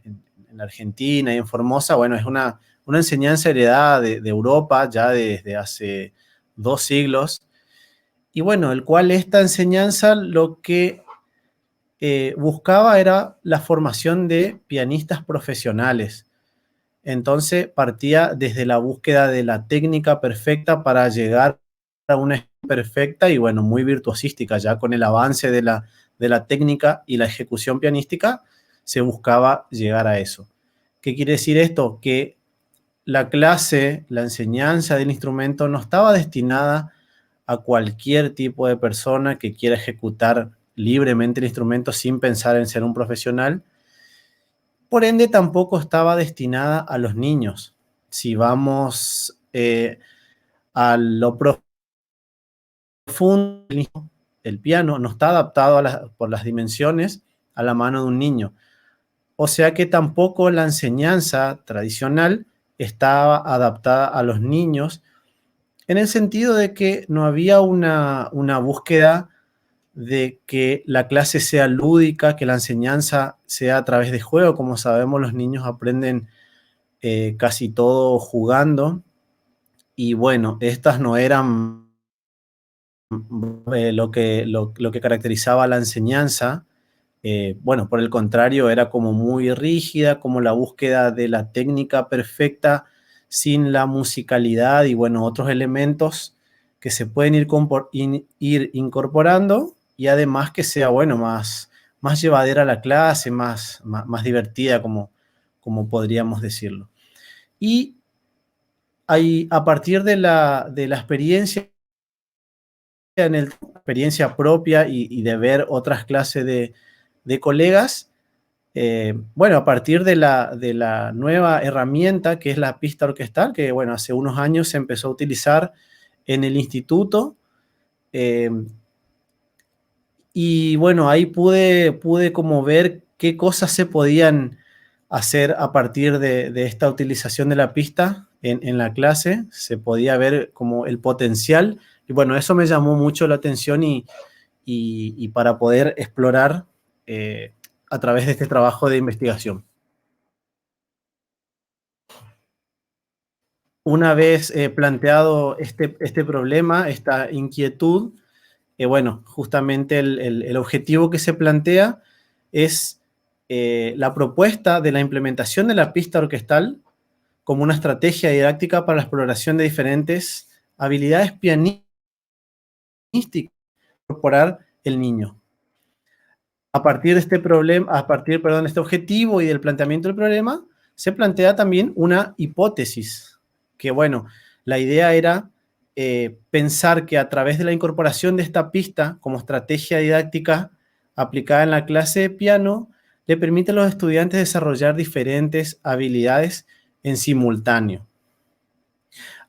Speaker 3: Argentina y en Formosa, bueno, es una enseñanza heredada de Europa ya desde hace 2 siglos. Y bueno, el cual esta enseñanza lo que buscaba era la formación de pianistas profesionales. Entonces partía desde la búsqueda de la técnica perfecta para llegar a una perfecta y bueno, muy virtuosística. Ya con el avance de la técnica y la ejecución pianística se buscaba llegar a eso. ¿Qué quiere decir esto? Que la clase, la enseñanza del instrumento no estaba destinada a cualquier tipo de persona que quiera ejecutar libremente el instrumento sin pensar en ser un profesional. Por ende, tampoco estaba destinada a los niños. Si vamos a lo profundo, el piano no está adaptado por las dimensiones a la mano de un niño. O sea que tampoco la enseñanza tradicional estaba adaptada a los niños, en el sentido de que no había una búsqueda de que la clase sea lúdica, que la enseñanza sea a través de juego. Como sabemos, los niños aprenden casi todo jugando. Y bueno, estas no eran lo que caracterizaba la enseñanza. Bueno, por el contrario, era como muy rígida, como la búsqueda de la técnica perfecta sin la musicalidad y bueno, otros elementos que se pueden ir incorporando y además que sea, bueno, más llevadera la clase, más divertida, como podríamos decirlo. Y a partir de la experiencia, experiencia propia y de ver otras clases de colegas, bueno, a partir de la nueva herramienta que es la pista orquestal, que bueno, hace unos años se empezó a utilizar en el instituto, y bueno, ahí pude como ver qué cosas se podían hacer a partir de esta utilización de la pista en la clase. Se podía ver como el potencial, y bueno, eso me llamó mucho la atención y para poder explorar a través de este trabajo de investigación. Una vez planteado este problema, esta inquietud, bueno, justamente el objetivo que se plantea es la propuesta de la implementación de la pista orquestal como una estrategia didáctica para la exploración de diferentes habilidades pianísticas que incorporar el niño. A partir de este problema, de este objetivo y del planteamiento del problema, se plantea también una hipótesis, que bueno, la idea era pensar que a través de la incorporación de esta pista como estrategia didáctica aplicada en la clase de piano, le permite a los estudiantes desarrollar diferentes habilidades en simultáneo.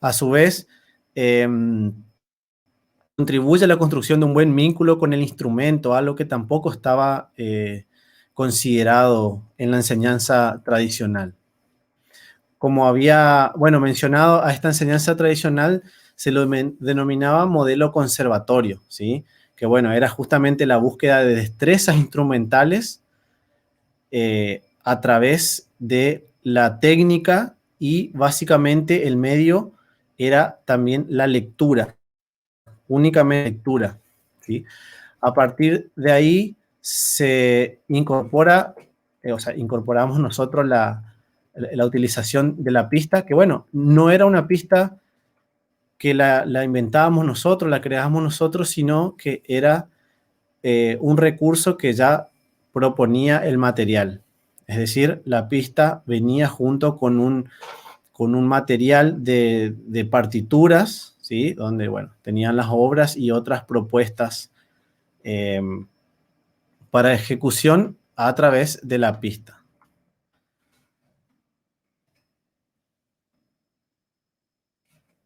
Speaker 3: A su vez, contribuye a la construcción de un buen vínculo con el instrumento, algo que tampoco estaba considerado en la enseñanza tradicional. Como había, bueno, mencionado, a esta enseñanza tradicional se lo denominaba modelo conservatorio, ¿sí? Que bueno, era justamente la búsqueda de destrezas instrumentales a través de la técnica, y básicamente el medio era también la lectura, únicamente lectura, ¿sí? A partir de ahí se incorpora, incorporamos nosotros la utilización de la pista, que bueno, no era una pista que la inventábamos nosotros, la creábamos nosotros, sino que era un recurso que ya proponía el material. Es decir, la pista venía junto con un material de partituras, ¿sí? Donde, bueno, tenían las obras y otras propuestas para ejecución a través de la pista.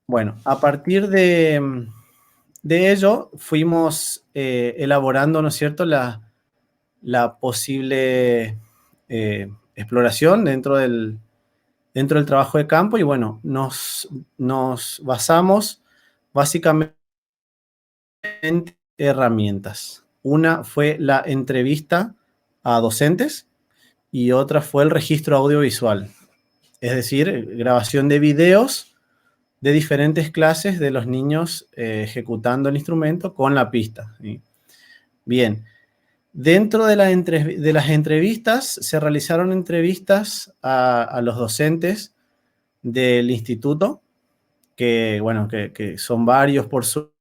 Speaker 3: Bueno, a partir de ello fuimos elaborando, ¿no es cierto?, la posible exploración dentro del trabajo de campo, y bueno, nos basamos básicamente en herramientas. Una fue la entrevista a docentes y otra fue el registro audiovisual, es decir, grabación de videos de diferentes clases de los niños ejecutando el instrumento con la pista, ¿sí? Bien, dentro de las entrevistas se realizaron entrevistas a los docentes del instituto, que bueno, que son varios por suerte.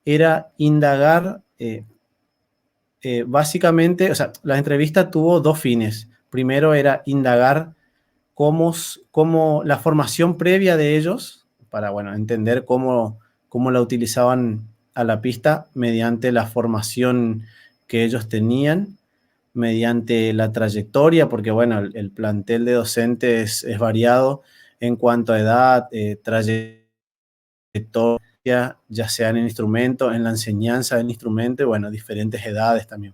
Speaker 3: Era indagar básicamente, o sea, la entrevista tuvo dos fines. Primero era indagar cómo la formación previa de ellos, para, bueno, entender cómo la utilizaban a la pista mediante la formación que ellos tenían, mediante la trayectoria, porque, bueno, el plantel de docentes es variado en cuanto a edad, trayectoria, ya sea en el instrumento, en la enseñanza del instrumento, y bueno, diferentes edades también.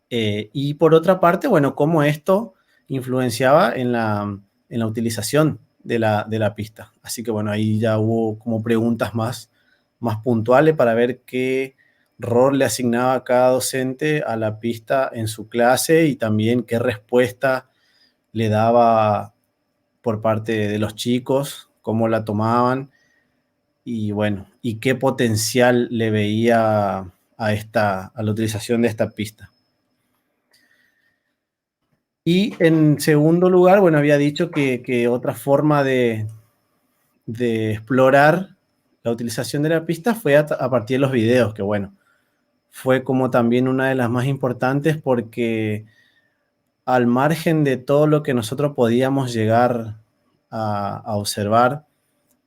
Speaker 3: Y por otra parte, bueno, cómo esto influenciaba en la utilización de la pista. Así que bueno, ahí ya hubo como preguntas más puntuales para ver qué rol le asignaba cada docente a la pista en su clase, y también qué respuesta le daba por parte de los chicos, cómo la tomaban, y bueno, y qué potencial le veía a la utilización de esta pista. Y en segundo lugar, bueno, había dicho que otra forma de explorar la utilización de la pista fue a partir de los videos, que bueno, fue como también una de las más importantes, porque al margen de todo lo que nosotros podíamos llegar a observar,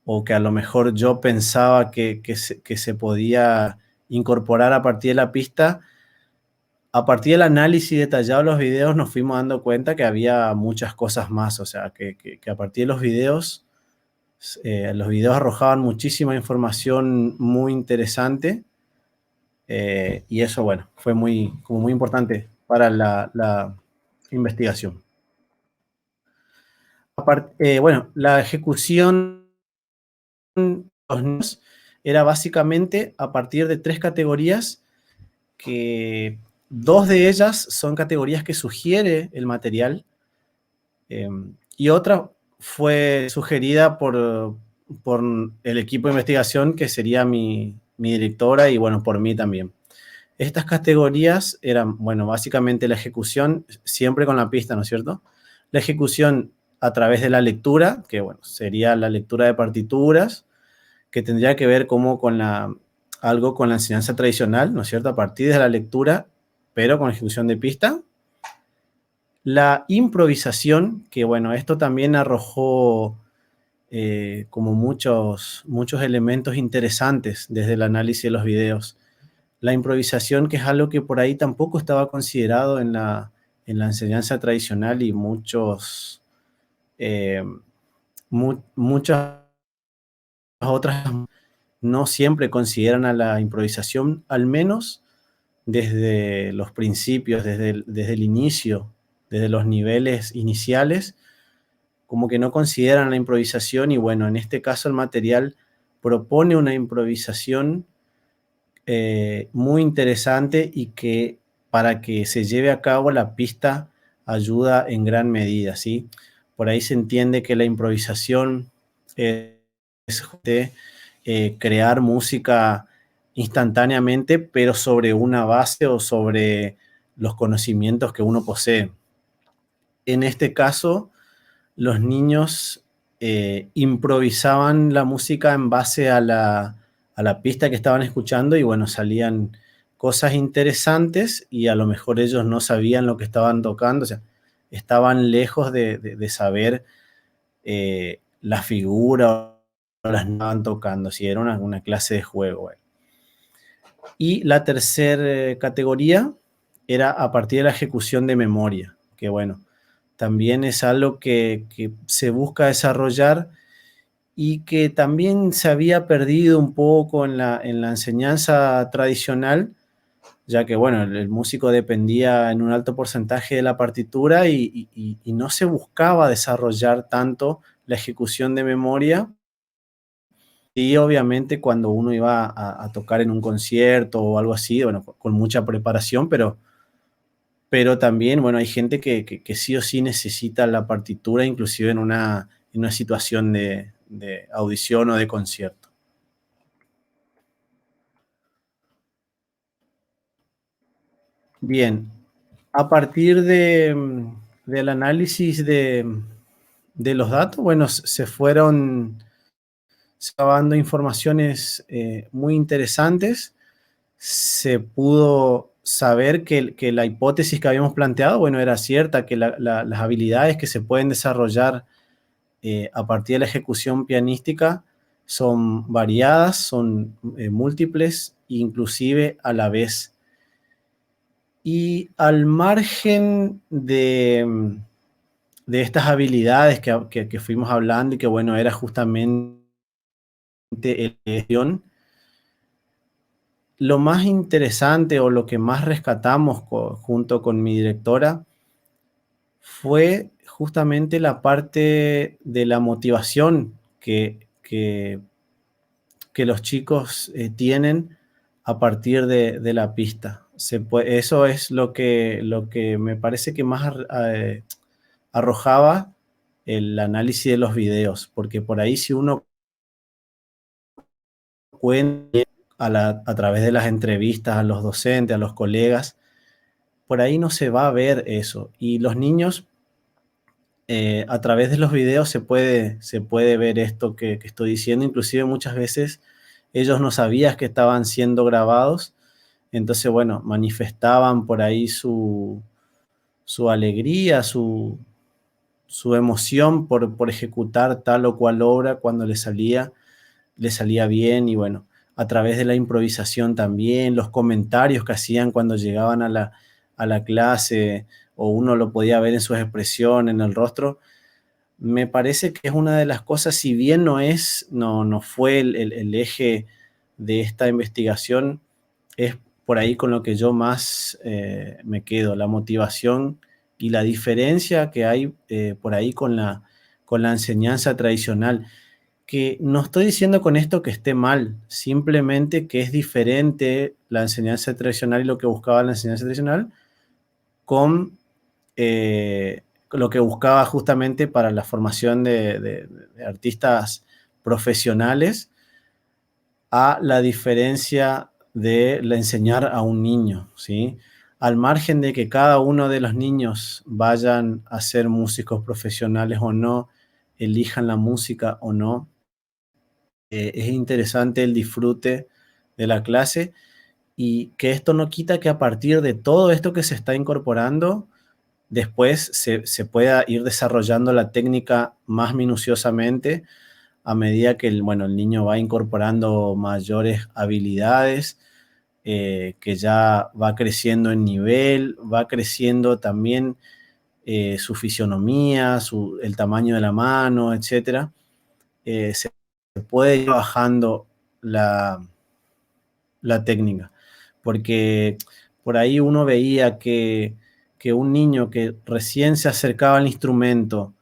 Speaker 3: o que a lo mejor yo pensaba que se podía incorporar a partir de la pista, a partir del análisis detallado de los videos nos fuimos dando cuenta que había muchas cosas más, o sea, que a partir de los videos arrojaban muchísima información muy interesante, y eso, bueno, fue muy importante para la investigación. Bueno, la ejecución de los niños era básicamente a partir de 3 categorías, que 2 de ellas son categorías que sugiere el material, y otra fue sugerida por por el equipo de investigación, que sería mi directora, y bueno, por mí también. Estas categorías eran, bueno, básicamente la ejecución, siempre con la pista, ¿no es cierto? La ejecución a través de la lectura, que bueno, sería la lectura de partituras, que tendría que ver como con algo con la enseñanza tradicional, ¿no es cierto? A partir de la lectura, pero con ejecución de pista. La improvisación, que bueno, esto también arrojó como muchos elementos interesantes desde el análisis de los videos. La improvisación, que es algo que por ahí tampoco estaba considerado en la enseñanza tradicional, y muchas otras no siempre consideran a la improvisación, al menos desde los principios, desde el inicio, desde los niveles iniciales, como que no consideran la improvisación. Y bueno, en este caso el material propone una improvisación muy interesante, y que para que se lleve a cabo la pista ayuda en gran medida, ¿sí? Por ahí se entiende que la improvisación es crear música instantáneamente, pero sobre una base o sobre los conocimientos que uno posee. En este caso, los niños improvisaban la música en base a la pista que estaban escuchando, y bueno, salían cosas interesantes, y a lo mejor ellos no sabían lo que estaban tocando, o sea, estaban lejos de saber la figura o las estaban tocando, si era una clase de juego. Y la tercera categoría era a partir de la ejecución de memoria, que bueno, también es algo que se busca desarrollar, y que también se había perdido un poco en la enseñanza tradicional, ya que bueno, el músico dependía en un alto porcentaje de la partitura, y no se buscaba desarrollar tanto la ejecución de memoria. Y obviamente cuando uno iba a tocar en un concierto o algo así, bueno, con mucha preparación, pero también, bueno, hay gente que sí o sí necesita la partitura, inclusive en una situación de audición o de concierto. Bien, a partir del análisis de los datos, bueno, se fueron dando informaciones muy interesantes. Se pudo saber que la hipótesis que habíamos planteado, bueno, era cierta, que las habilidades que se pueden desarrollar a partir de la ejecución pianística son variadas, son múltiples, inclusive a la vez. Y al margen de estas habilidades que fuimos hablando, y que bueno, era justamente el guión, lo más interesante, o lo que más rescatamos junto con mi directora, fue justamente la parte de la motivación que los chicos tienen a partir de la pista. Eso es lo que me parece que más arrojaba el análisis de los videos, porque por ahí, si uno cuenta a través de las entrevistas a los docentes, a los colegas, por ahí no se va a ver eso. Y los niños, a través de los videos se puede ver esto que estoy diciendo. Inclusive muchas veces ellos no sabían que estaban siendo grabados. Entonces, bueno, manifestaban por ahí su alegría, su emoción por ejecutar tal o cual obra cuando le salía bien. Y bueno, a través de la improvisación también, los comentarios que hacían cuando llegaban a la clase, o uno lo podía ver en sus expresiones, en el rostro. Me parece que es una de las cosas, si bien no fue el eje de esta investigación, es por ahí con lo que yo más me quedo, la motivación y la diferencia que hay por ahí con la enseñanza tradicional. Que no estoy diciendo con esto que esté mal, simplemente que es diferente la enseñanza tradicional y lo que buscaba la enseñanza tradicional con lo que buscaba justamente para la formación de artistas profesionales a la diferencia de enseñar a un niño, ¿sí? Al margen de que cada uno de los niños vayan a ser músicos profesionales o no, elijan la música o no, es interesante el disfrute de la clase y que esto no quita que a partir de todo esto que se está incorporando, después se pueda ir desarrollando la técnica más minuciosamente a medida que el niño va incorporando mayores habilidades, que ya va creciendo en nivel, va creciendo también su fisionomía, el tamaño de la mano, etc. Se puede ir bajando la técnica, porque por ahí uno veía que un niño que recién se acercaba al instrumento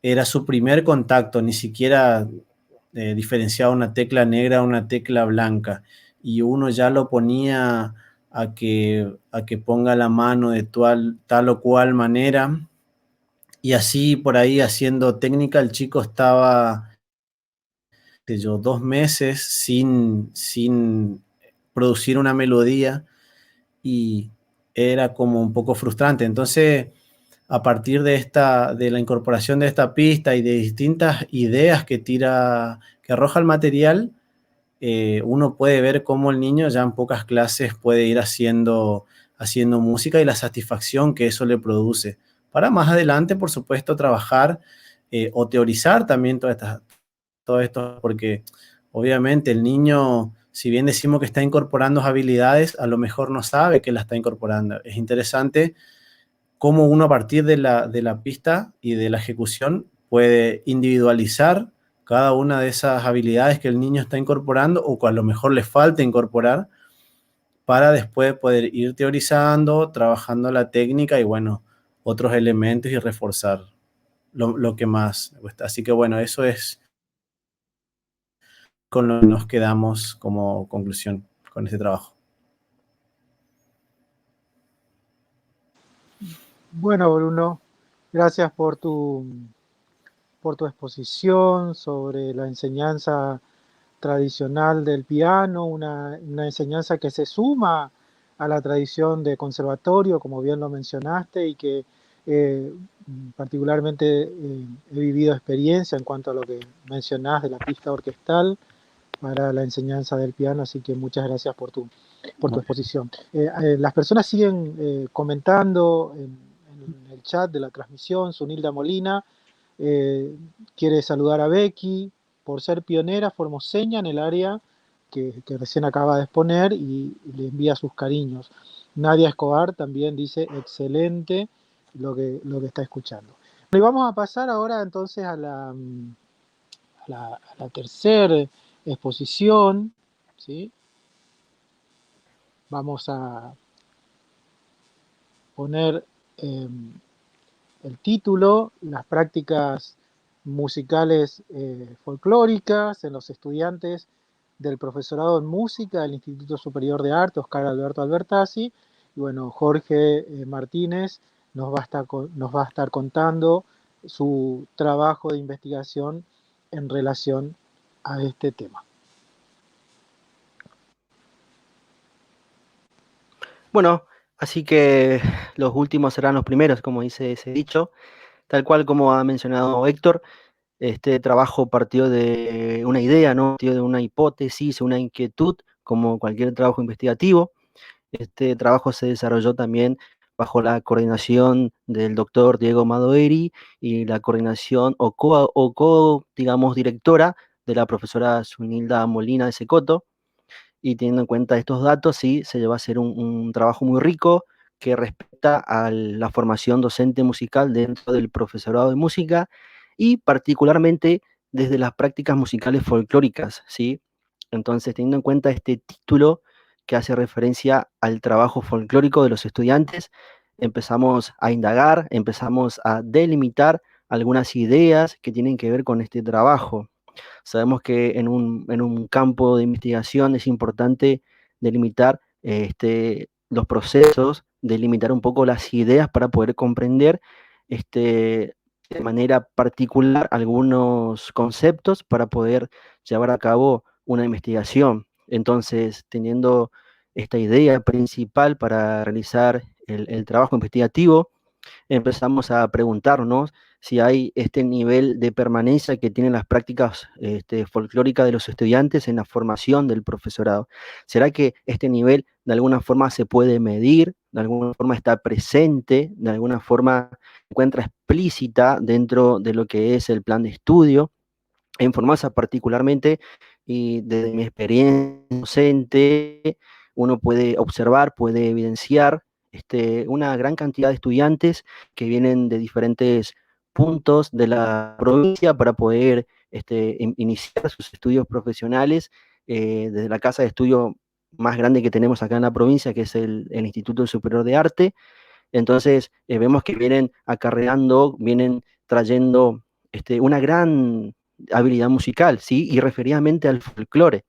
Speaker 3: era su primer contacto, ni siquiera diferenciaba una tecla negra o una tecla blanca, y uno ya lo ponía a que ponga la mano de tal o cual manera, y así por ahí haciendo técnica, el chico estaba 2 meses sin producir una melodía, y era como un poco frustrante. Entonces, a partir de la incorporación de esta pista y de distintas ideas que arroja el material, uno puede ver cómo el niño ya en pocas clases puede ir haciendo música, y la satisfacción que eso le produce. Para más adelante, por supuesto, trabajar o teorizar también todo esto, porque obviamente el niño, si bien decimos que está incorporando habilidades, a lo mejor no sabe que la está incorporando. Es interesante cómo uno a partir de la pista y de la ejecución puede individualizar cada una de esas habilidades que el niño está incorporando o que a lo mejor le falta incorporar, para después poder ir teorizando, trabajando la técnica y otros elementos, y reforzar lo que más me gusta. Así que eso es con lo que nos quedamos como conclusión con este trabajo.
Speaker 1: Bueno, Bruno, gracias por tu exposición sobre la enseñanza tradicional del piano, una enseñanza que se suma a la tradición de conservatorio, como bien lo mencionaste, y que eh, particularmente he vivido experiencia en cuanto a lo que mencionás de la pista orquestal para la enseñanza del piano, así que muchas gracias por tu exposición. Las personas siguen comentando en el chat de la transmisión. Sunilda Molina quiere saludar a Becky por ser pionera formoseña en el área que recién acaba de exponer, y le envía sus cariños. Nadia Escobar también dice excelente lo que está escuchando. Y vamos a pasar ahora entonces a la tercera exposición, ¿sí? Vamos a poner el título: las prácticas musicales folclóricas en los estudiantes del profesorado en música del Instituto Superior de Arte Oscar Alberto Albertazzi. Y Jorge Martínez nos va a estar contando su trabajo de investigación en relación a este tema.
Speaker 4: Bueno, así que los últimos serán los primeros, como dice ese dicho. Tal cual como ha mencionado Héctor, este trabajo partió de una idea, ¿no? Partió de una hipótesis, una inquietud, como cualquier trabajo investigativo. Este trabajo se desarrolló también bajo la coordinación del doctor Diego Madoeri y la coordinación digamos, directora de la profesora Sunilda Molina de Secoto. Y teniendo en cuenta estos datos, sí, se lleva a ser un trabajo muy rico que respecta a la formación docente musical dentro del profesorado de música, y particularmente desde las prácticas musicales folclóricas, ¿sí? Entonces, teniendo en cuenta este título que hace referencia al trabajo folclórico de los estudiantes, empezamos a indagar, empezamos a delimitar algunas ideas que tienen que ver con este trabajo. Sabemos que en un campo de investigación es importante delimitar los procesos, delimitar un poco las ideas para poder comprender este de manera particular algunos conceptos para poder llevar a cabo una investigación. Entonces, teniendo esta idea principal para realizar el trabajo investigativo, empezamos a preguntarnos si hay este nivel de permanencia que tienen las prácticas folclóricas de los estudiantes en la formación del profesorado. ¿Será que este nivel de alguna forma se puede medir, de alguna forma está presente, de alguna forma se encuentra explícita dentro de lo que es el plan de estudio? En Formasa particularmente, y desde mi experiencia docente, uno puede observar, puede evidenciar una gran cantidad de estudiantes que vienen de diferentes puntos de la provincia para poder iniciar sus estudios profesionales desde la casa de estudio más grande que tenemos acá en la provincia, que es el Instituto Superior de Arte. Entonces, vemos que vienen acarreando, vienen trayendo una gran habilidad musical, ¿sí? Y referidamente al folclore.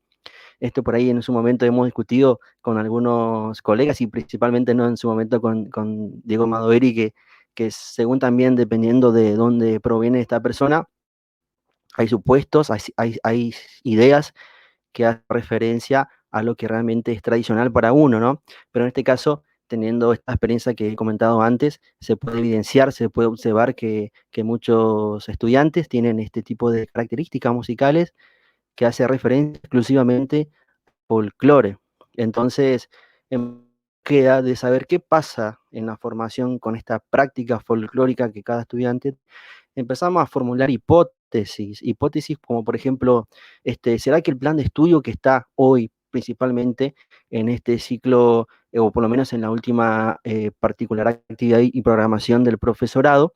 Speaker 4: Esto por ahí en su momento hemos discutido con algunos colegas y principalmente no en su momento con Diego Madoveri, que según también dependiendo de dónde proviene esta persona, hay supuestos, hay ideas que hacen referencia a lo que realmente es tradicional para uno, ¿no? Pero en este caso, teniendo esta experiencia que he comentado antes, se puede evidenciar, se puede observar que muchos estudiantes tienen este tipo de características musicales que hace referencia exclusivamente al folclore. Entonces, queda de saber qué pasa en la formación con esta práctica folclórica que cada estudiante empezamos a formular hipótesis como por ejemplo, ¿será que el plan de estudio que está hoy principalmente en este ciclo, o por lo menos en la última particular actividad y programación del profesorado,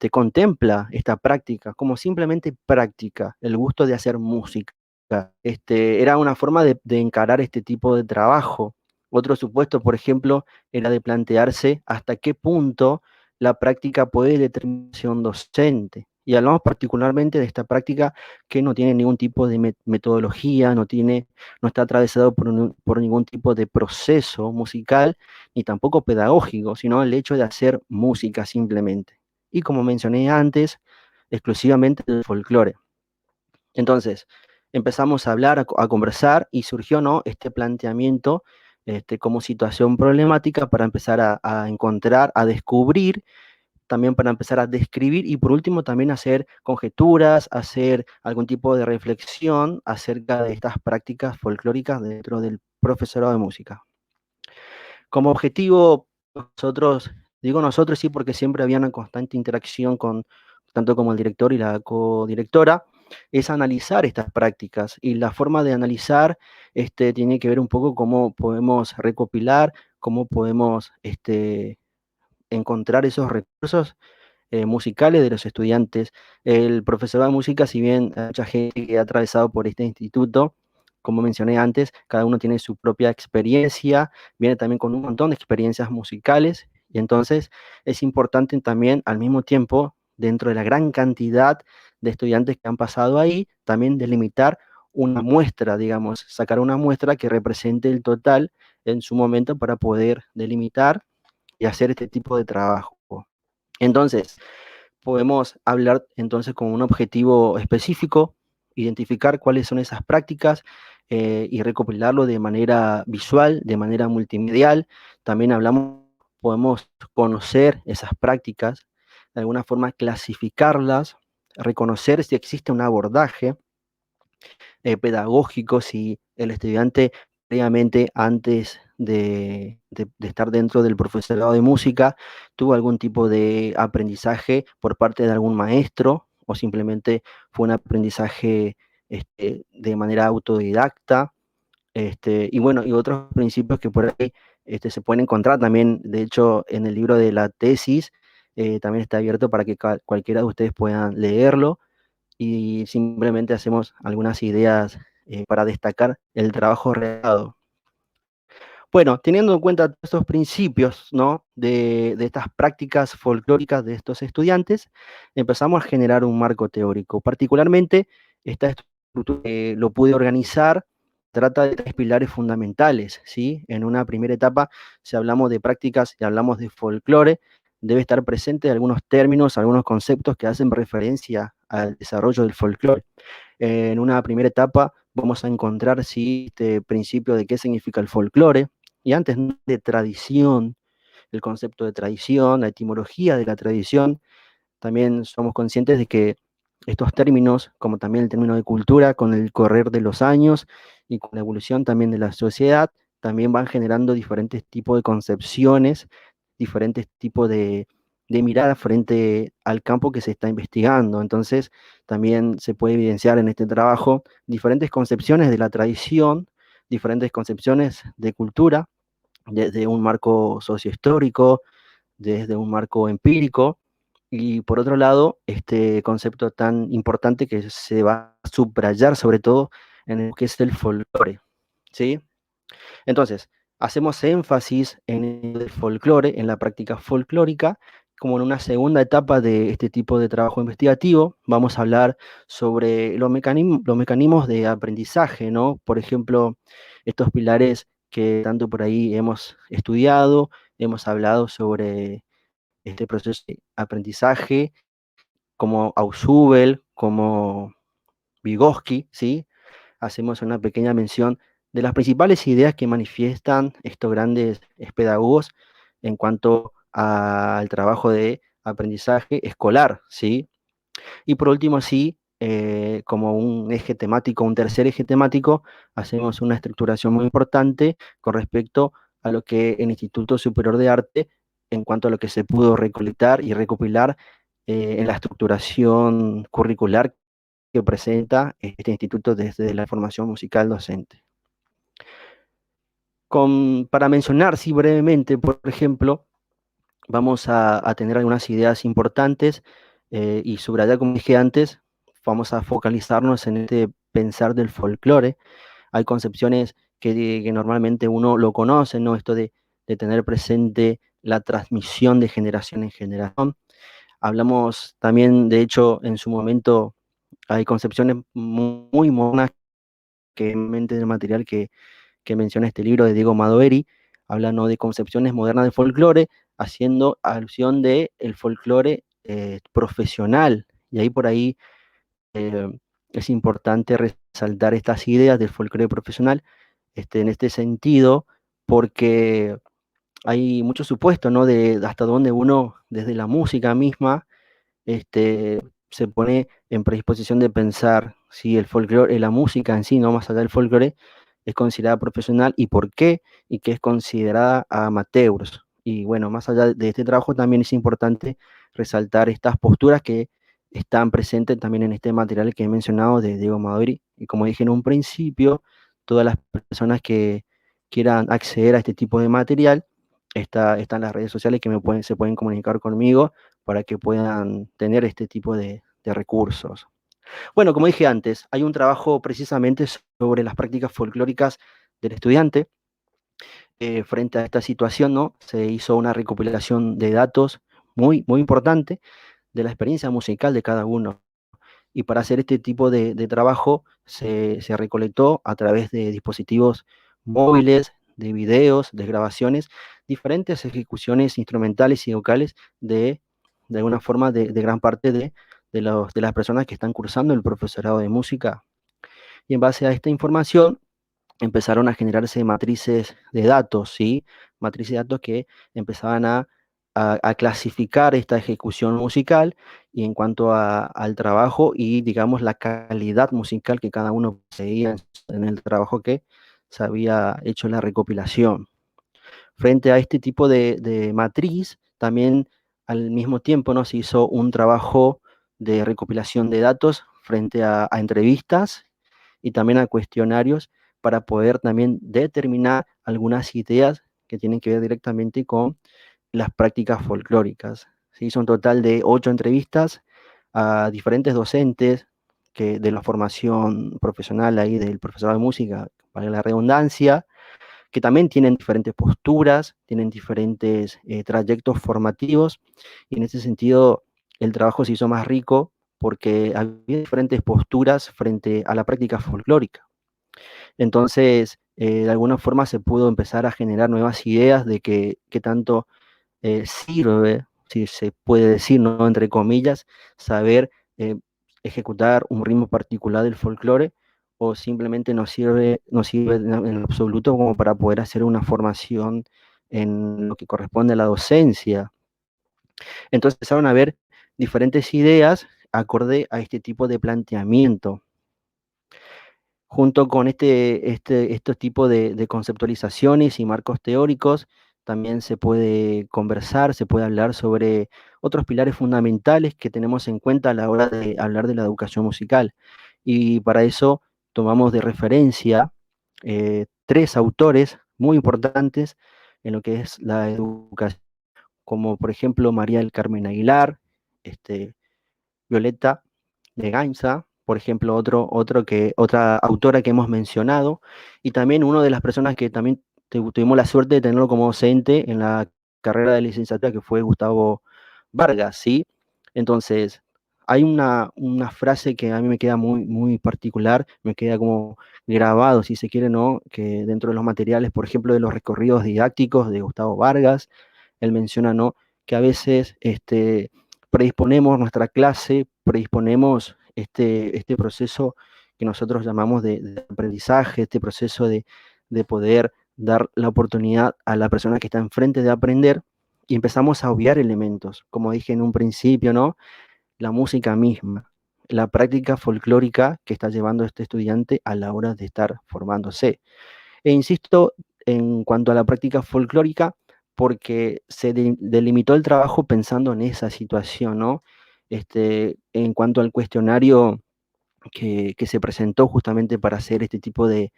Speaker 4: contempla esta práctica como simplemente práctica, el gusto de hacer música? Era una forma de encarar este tipo de trabajo. Otro supuesto, por ejemplo, era de plantearse hasta qué punto la práctica puede determinación docente. Y hablamos particularmente de esta práctica que no tiene ningún tipo de metodología, no está atravesado por ningún tipo de proceso musical, ni tampoco pedagógico, sino el hecho de hacer música simplemente. Y como mencioné antes, exclusivamente del folclore. Entonces, empezamos a hablar, a conversar, y surgió, ¿no?, este planteamiento como situación problemática para empezar a encontrar, a descubrir, también para empezar a describir y por último también hacer conjeturas, hacer algún tipo de reflexión acerca de estas prácticas folclóricas dentro del profesorado de música. Como objetivo, nosotros, digo nosotros sí porque siempre había una constante interacción con tanto como el director y la codirectora, es analizar estas prácticas, y la forma de analizar tiene que ver un poco cómo podemos recopilar, cómo podemos encontrar esos recursos musicales de los estudiantes. El profesorado de música, si bien hay mucha gente que ha atravesado por este instituto, como mencioné antes, cada uno tiene su propia experiencia, viene también con un montón de experiencias musicales, y entonces es importante también al mismo tiempo, dentro de la gran cantidad de estudiantes que han pasado ahí, también delimitar una muestra, digamos, sacar una muestra que represente el total en su momento para poder delimitar y hacer este tipo de trabajo. Entonces, podemos hablar entonces con un objetivo específico, identificar cuáles son esas prácticas y recopilarlo de manera visual, de manera multimedial. También podemos conocer esas prácticas, de alguna forma clasificarlas, reconocer si existe un abordaje pedagógico, si el estudiante previamente, antes de estar dentro del profesorado de música, tuvo algún tipo de aprendizaje por parte de algún maestro, o simplemente fue un aprendizaje de manera autodidacta, y bueno, y otros principios que por ahí se pueden encontrar también, de hecho, en el libro de la tesis, también está abierto para que cualquiera de ustedes puedan leerlo, y simplemente hacemos algunas ideas para destacar el trabajo realizado. Bueno, teniendo en cuenta estos principios, ¿no?, de estas prácticas folclóricas de estos estudiantes, empezamos a generar un marco teórico. Particularmente, esta estructura lo pude organizar, trata de 3 pilares fundamentales, ¿sí? En una primera etapa, si hablamos de prácticas y hablamos de folclore, debe estar presente algunos términos, algunos conceptos que hacen referencia al desarrollo del folclore. En una primera etapa vamos a encontrar este principio de qué significa el folclore, y antes de tradición, el concepto de tradición, la etimología de la tradición. También somos conscientes de que estos términos, como también el término de cultura, con el correr de los años y con la evolución también de la sociedad, también van generando diferentes tipos de concepciones, diferentes tipos de mirada frente al campo que se está investigando. Entonces, también se puede evidenciar en este trabajo diferentes concepciones de la tradición, diferentes concepciones de cultura, desde un marco sociohistórico, desde un marco empírico, y por otro lado, este concepto tan importante que se va a subrayar sobre todo en lo que es el folclore, ¿sí? Entonces, hacemos énfasis en el folclore, en la práctica folclórica, como en una segunda etapa de este tipo de trabajo investigativo. Vamos a hablar sobre los mecanismos de aprendizaje, ¿no? Por ejemplo, estos pilares que tanto por ahí hemos estudiado, hemos hablado sobre este proceso de aprendizaje, como Ausubel, como Vygotsky, ¿sí? Hacemos una pequeña mención de las principales ideas que manifiestan estos grandes pedagogos en cuanto al trabajo de aprendizaje escolar, ¿sí? Y por último, sí, como un eje temático, un tercer eje temático, hacemos una estructuración muy importante con respecto a lo que el Instituto Superior de Arte, en cuanto a lo que se pudo recolectar y recopilar en la estructuración curricular que presenta este instituto desde la formación musical docente. Para mencionar, sí, brevemente, por ejemplo, vamos a tener algunas ideas importantes y subrayar, como dije antes, vamos a focalizarnos en este pensar del folclore. Hay concepciones que normalmente uno lo conoce, ¿no? Esto de tener presente la transmisión de generación en generación. Hablamos también, de hecho, en su momento, hay concepciones muy modernas que en mente del material que menciona este libro de Diego Madoeri, habla, ¿no?, de concepciones modernas del folclore, haciendo alusión de el folclore profesional. Y ahí por ahí eh, es importante resaltar estas ideas del folclore profesional en este sentido, porque hay muchos supuestos, ¿no?, de hasta dónde uno, desde la música misma, se pone en predisposición de pensar si el folclore, la música en sí, no más allá del folclore, es considerada profesional y por qué, y que es considerada amateurs. Y bueno, más allá de este trabajo también es importante resaltar estas posturas que están presentes también en este material que he mencionado de Diego Madoeri. Y como dije en un principio, todas las personas que quieran acceder a este tipo de material, están las redes sociales que se pueden comunicar conmigo para que puedan tener este tipo de recursos. Bueno, como dije antes, hay un trabajo precisamente sobre las prácticas folclóricas del estudiante. Frente a esta situación, ¿no?, se hizo una recopilación de datos muy importante de la experiencia musical de cada uno. Y para hacer este tipo de trabajo se recolectó a través de dispositivos móviles, de videos, de grabaciones, diferentes ejecuciones instrumentales y vocales de alguna forma de gran parte de las personas que están cursando el profesorado de música. Y en base a esta información empezaron a generarse matrices de datos, ¿sí? Matrices de datos que empezaban a clasificar esta ejecución musical y en cuanto al trabajo y, digamos, la calidad musical que cada uno poseía en el trabajo que se había hecho la recopilación. Frente a este tipo de matriz, también al mismo tiempo, ¿no?, se hizo un trabajo de recopilación de datos frente a entrevistas y también a cuestionarios para poder también determinar algunas ideas que tienen que ver directamente con las prácticas folclóricas. Se hizo un total de 8 entrevistas a diferentes docentes de la formación profesional ahí del profesorado de música, para la redundancia, que también tienen diferentes posturas, tienen diferentes trayectos formativos, y en ese sentido el trabajo se hizo más rico porque había diferentes posturas frente a la práctica folclórica. Entonces, de alguna forma se pudo empezar a generar nuevas ideas de qué tanto sirve si se puede decir, ¿no? Entre comillas, saber ejecutar un ritmo particular del folclore, o simplemente no sirve en absoluto como para poder hacer una formación en lo que corresponde a la docencia. Entonces empezaron a haber diferentes ideas acorde a este tipo de planteamiento. Junto con estos tipos de conceptualizaciones y marcos teóricos, también se puede conversar, se puede hablar sobre otros pilares fundamentales que tenemos en cuenta a la hora de hablar de la educación musical. Y para eso tomamos de referencia tres autores muy importantes en lo que es la educación, como por ejemplo María del Carmen Aguilar, Violeta de Gainza, por ejemplo, otra autora que hemos mencionado, y también una de las personas que también tuvimos la suerte de tenerlo como docente en la carrera de licenciatura, que fue Gustavo Vargas, ¿sí? Entonces, hay una frase que a mí me queda muy, muy particular, me queda como grabado, si se quiere, ¿no? Que dentro de los materiales, por ejemplo, de los recorridos didácticos de Gustavo Vargas, él menciona, ¿no? Que a veces predisponemos nuestra clase, predisponemos este proceso que nosotros llamamos de aprendizaje, este proceso de poder dar la oportunidad a la persona que está enfrente de aprender, y empezamos a obviar elementos, como dije en un principio, ¿no? La música misma, la práctica folclórica que está llevando este estudiante a la hora de estar formándose. E insisto en cuanto a la práctica folclórica, porque se delimitó el trabajo pensando en esa situación, ¿no? En cuanto al cuestionario que se presentó justamente para hacer este tipo de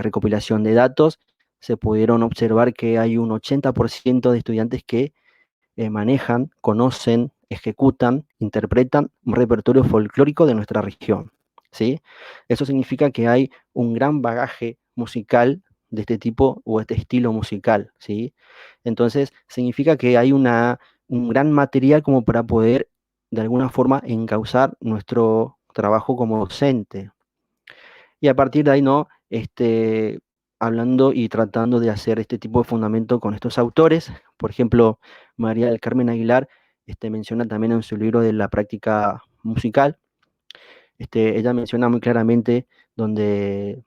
Speaker 4: recopilación de datos, se pudieron observar que hay un 80% de estudiantes que manejan, conocen, ejecutan, interpretan un repertorio folclórico de nuestra región, ¿sí? Eso significa que hay un gran bagaje musical de este tipo o este estilo musical, ¿sí? Entonces, significa que hay un gran material como para poder, de alguna forma, encauzar nuestro trabajo como docente. Y a partir de ahí, ¿no? Hablando y tratando de hacer este tipo de fundamento con estos autores, por ejemplo, María del Carmen Aguilar menciona también en su libro de la práctica musical, ella menciona muy claramente donde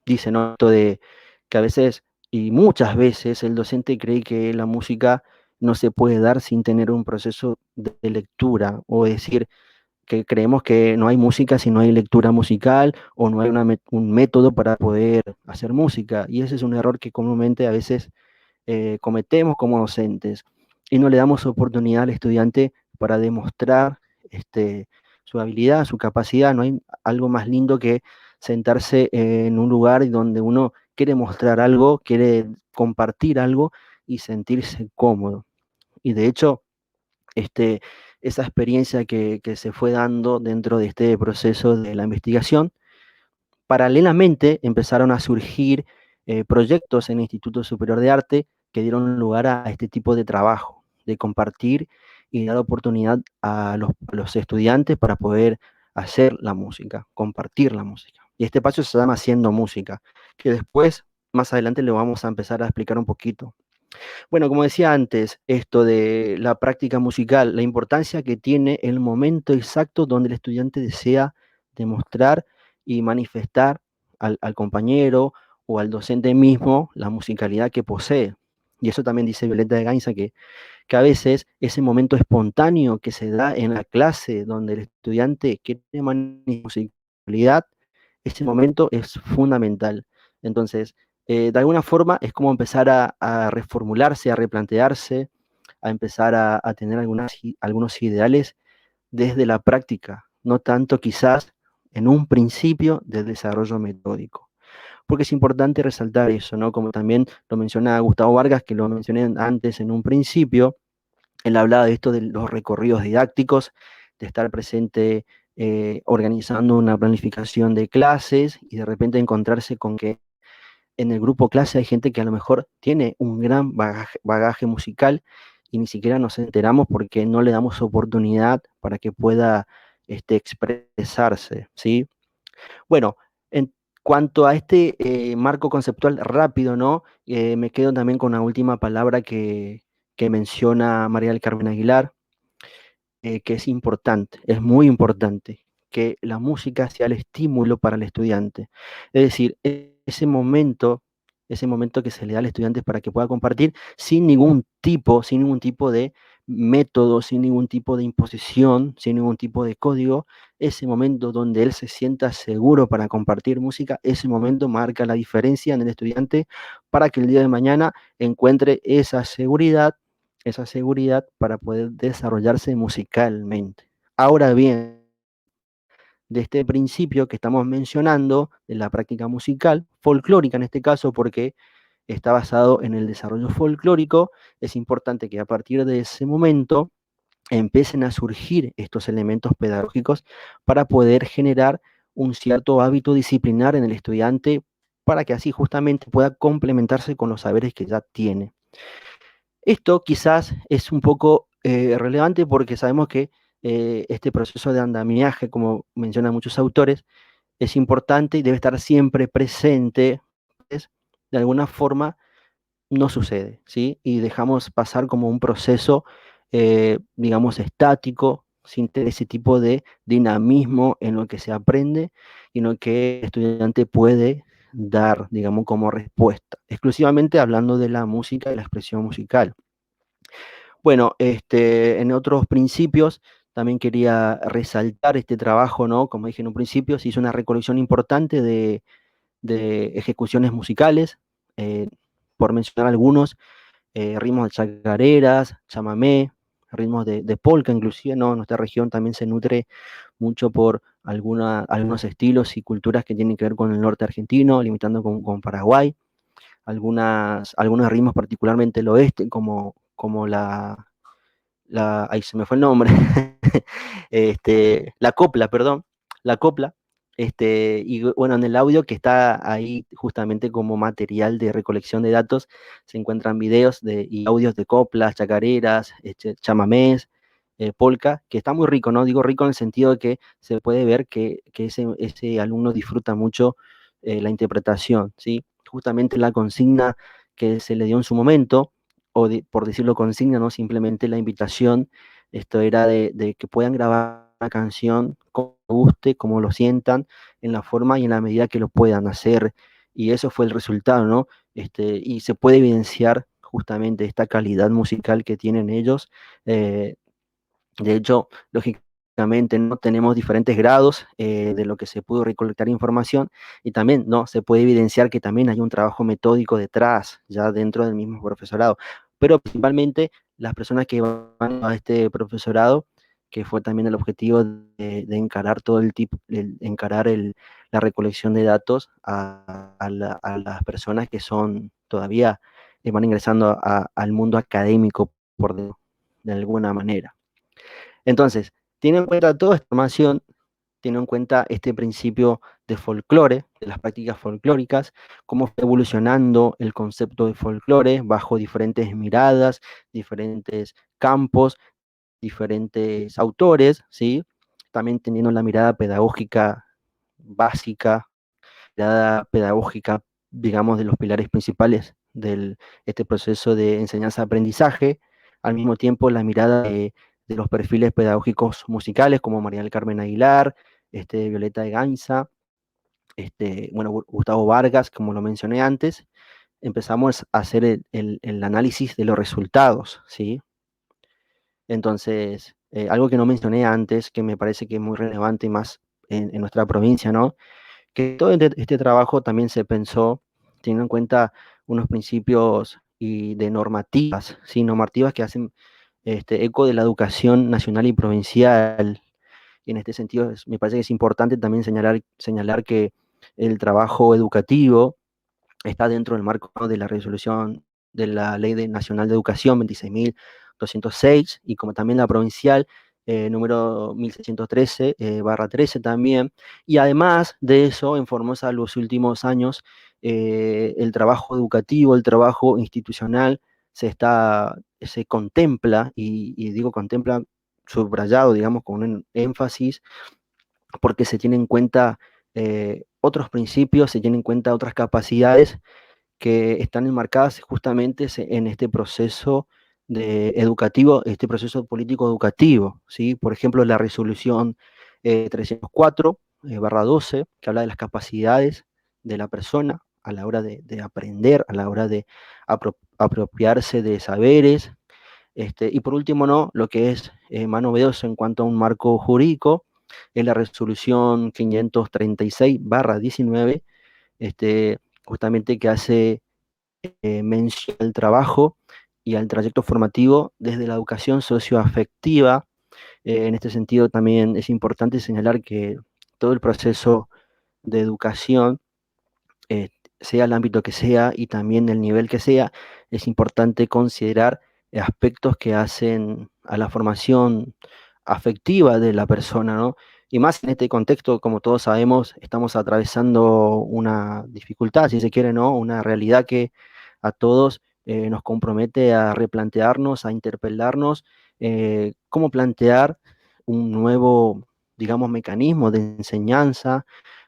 Speaker 4: dice, ¿no? Esto de que a veces y muchas veces el docente cree que la música no se puede dar sin tener un proceso de lectura, o decir, que creemos que no hay música si no hay lectura musical, o no hay un método para poder hacer música. Y ese es un error que comúnmente a veces cometemos como docentes, y no le damos oportunidad al estudiante para demostrar su habilidad, su capacidad. No hay algo más lindo que sentarse en un lugar donde uno quiere mostrar algo, quiere compartir algo y sentirse cómodo. Y de hecho, este, esa experiencia que se fue dando dentro de este proceso de la investigación, paralelamente empezaron a surgir proyectos en el Instituto Superior de Arte que dieron lugar a este tipo de trabajo, de compartir y dar oportunidad a los estudiantes para poder hacer la música, compartir la música. Y este paso se llama Haciendo Música, que después, más adelante, le vamos a empezar a explicar un poquito. Bueno, como decía antes, esto de la práctica musical, la importancia que tiene el momento exacto donde el estudiante desea demostrar y manifestar al compañero o al docente mismo la musicalidad que posee. Y eso también dice Violeta de Gainza, que a veces ese momento espontáneo que se da en la clase donde el estudiante quiere manifestar musicalidad, ese momento es fundamental. Entonces, de alguna forma es como empezar a reformularse, a replantearse, a empezar a tener algunos ideales desde la práctica, no tanto quizás en un principio del desarrollo metódico. Porque es importante resaltar eso, ¿no? Como también lo menciona Gustavo Vargas, que lo mencioné antes en un principio. Él hablaba de esto de los recorridos didácticos, de estar presente organizando una planificación de clases, y de repente encontrarse con que en el grupo clase hay gente que a lo mejor tiene un gran bagaje musical, y ni siquiera nos enteramos porque no le damos oportunidad para que pueda expresarse, ¿sí? Bueno, en cuanto a este marco conceptual rápido, ¿no? Me quedo también con la última palabra que que menciona María del Carmen Aguilar, que es importante, es muy importante que la música sea el estímulo para el estudiante. Es decir, ese momento que se le da al estudiante para que pueda compartir sin ningún tipo de método, sin ningún tipo de imposición, sin ningún tipo de código, ese momento donde él se sienta seguro para compartir música, ese momento marca la diferencia en el estudiante para que el día de mañana encuentre esa seguridad para poder desarrollarse musicalmente. Ahora bien, de este principio que estamos mencionando, de la práctica musical, folclórica en este caso, porque está basado en el desarrollo folclórico, es importante que a partir de ese momento empiecen a surgir estos elementos pedagógicos para poder generar un cierto hábito disciplinar en el estudiante para que así justamente pueda complementarse con los saberes que ya tiene. Esto quizás es un poco relevante porque sabemos que este proceso de andamiaje, como mencionan muchos autores, es importante y debe estar siempre presente. De alguna forma no sucede, ¿sí? Y dejamos pasar como un proceso, digamos, estático, sin tener ese tipo de dinamismo en lo que se aprende y en lo que el estudiante puede dar, digamos, como respuesta, exclusivamente hablando de la música y la expresión musical. Bueno, en otros principios también quería resaltar este trabajo, ¿no? Como dije en un principio, se hizo una recolección importante de ejecuciones musicales, eh, por mencionar algunos, ritmos de chacareras, chamamé, ritmos de polka inclusive, ¿no? Nuestra región también se nutre mucho por algunos estilos y culturas que tienen que ver con el norte argentino, limitando con Paraguay, algunos ritmos particularmente el oeste, como ahí se me fue el nombre, la copla, perdón, la copla, y bueno, en el audio que está ahí justamente como material de recolección de datos, se encuentran videos y audios de coplas, chacareras, chamamés, polka, que está muy rico, ¿no? Digo rico en el sentido de que se puede ver que ese alumno disfruta mucho la interpretación, ¿sí? Justamente la consigna que se le dio en su momento, por decirlo consigna, ¿no? Simplemente la invitación, esto era de que puedan grabar una canción como guste, como lo sientan, en la forma y en la medida que lo puedan hacer, y eso fue el resultado, ¿no? Y se puede evidenciar justamente esta calidad musical que tienen ellos. De hecho, lógicamente, ¿no? Tenemos diferentes grados de lo que se pudo recolectar información y también, ¿no? Se puede evidenciar que también hay un trabajo metódico detrás, ya dentro del mismo profesorado. Pero principalmente las personas que van a este profesorado, que fue también el objetivo de encarar todo el tipo, la recolección de datos a las personas que son todavía, van ingresando al mundo académico, de alguna manera. Entonces, teniendo en cuenta toda esta información, teniendo en cuenta este principio de folclore, de las prácticas folclóricas, cómo fue evolucionando el concepto de folclore bajo diferentes miradas, diferentes campos, diferentes autores, ¿sí? También teniendo la mirada pedagógica básica, mirada pedagógica, digamos, de los pilares principales de este proceso de enseñanza-aprendizaje, al mismo tiempo la mirada de los perfiles pedagógicos musicales como María del Carmen Aguilar, Violeta de Gainza, bueno, Gustavo Vargas, como lo mencioné antes, empezamos a hacer el análisis de los resultados, ¿sí? Entonces, algo que no mencioné antes, que me parece que es muy relevante y más en nuestra provincia, ¿no? Que todo este trabajo también se pensó teniendo en cuenta unos principios y de normativas, ¿sí? Normativas que hacen eco de la educación nacional y provincial. Y en este sentido, me parece que es importante también señalar que el trabajo educativo está dentro del marco, ¿no? De la resolución de la Ley Nacional de Educación 26.206 y como también la provincial número 1613 barra 13 también. Y además de eso, en Formosa los últimos años, el trabajo educativo, el trabajo institucional se contempla, y digo contempla subrayado, digamos, con un énfasis, porque se tienen en cuenta otros principios, se tienen en cuenta otras capacidades que están enmarcadas justamente en este proceso educativo, este proceso político educativo, ¿sí? Por ejemplo, la resolución 304 /12, que habla de las capacidades de la persona a la hora de aprender, a la hora de apropiarse de saberes. Y por último, no, lo que es más novedoso en cuanto a un marco jurídico es la resolución 536/19, justamente que hace mención al trabajo y al trayecto formativo desde la educación socioafectiva. En este sentido también es importante señalar que todo el proceso de educación, eh, sea el ámbito que sea y también el nivel que sea, es importante considerar aspectos que hacen a la formación afectiva de la persona, ¿no? Y más en este contexto, como todos sabemos, estamos atravesando una dificultad, si se quiere, ¿no? Una realidad que a todos nos compromete a replantearnos, a interpelarnos, cómo plantear un nuevo, digamos, mecanismo de enseñanza,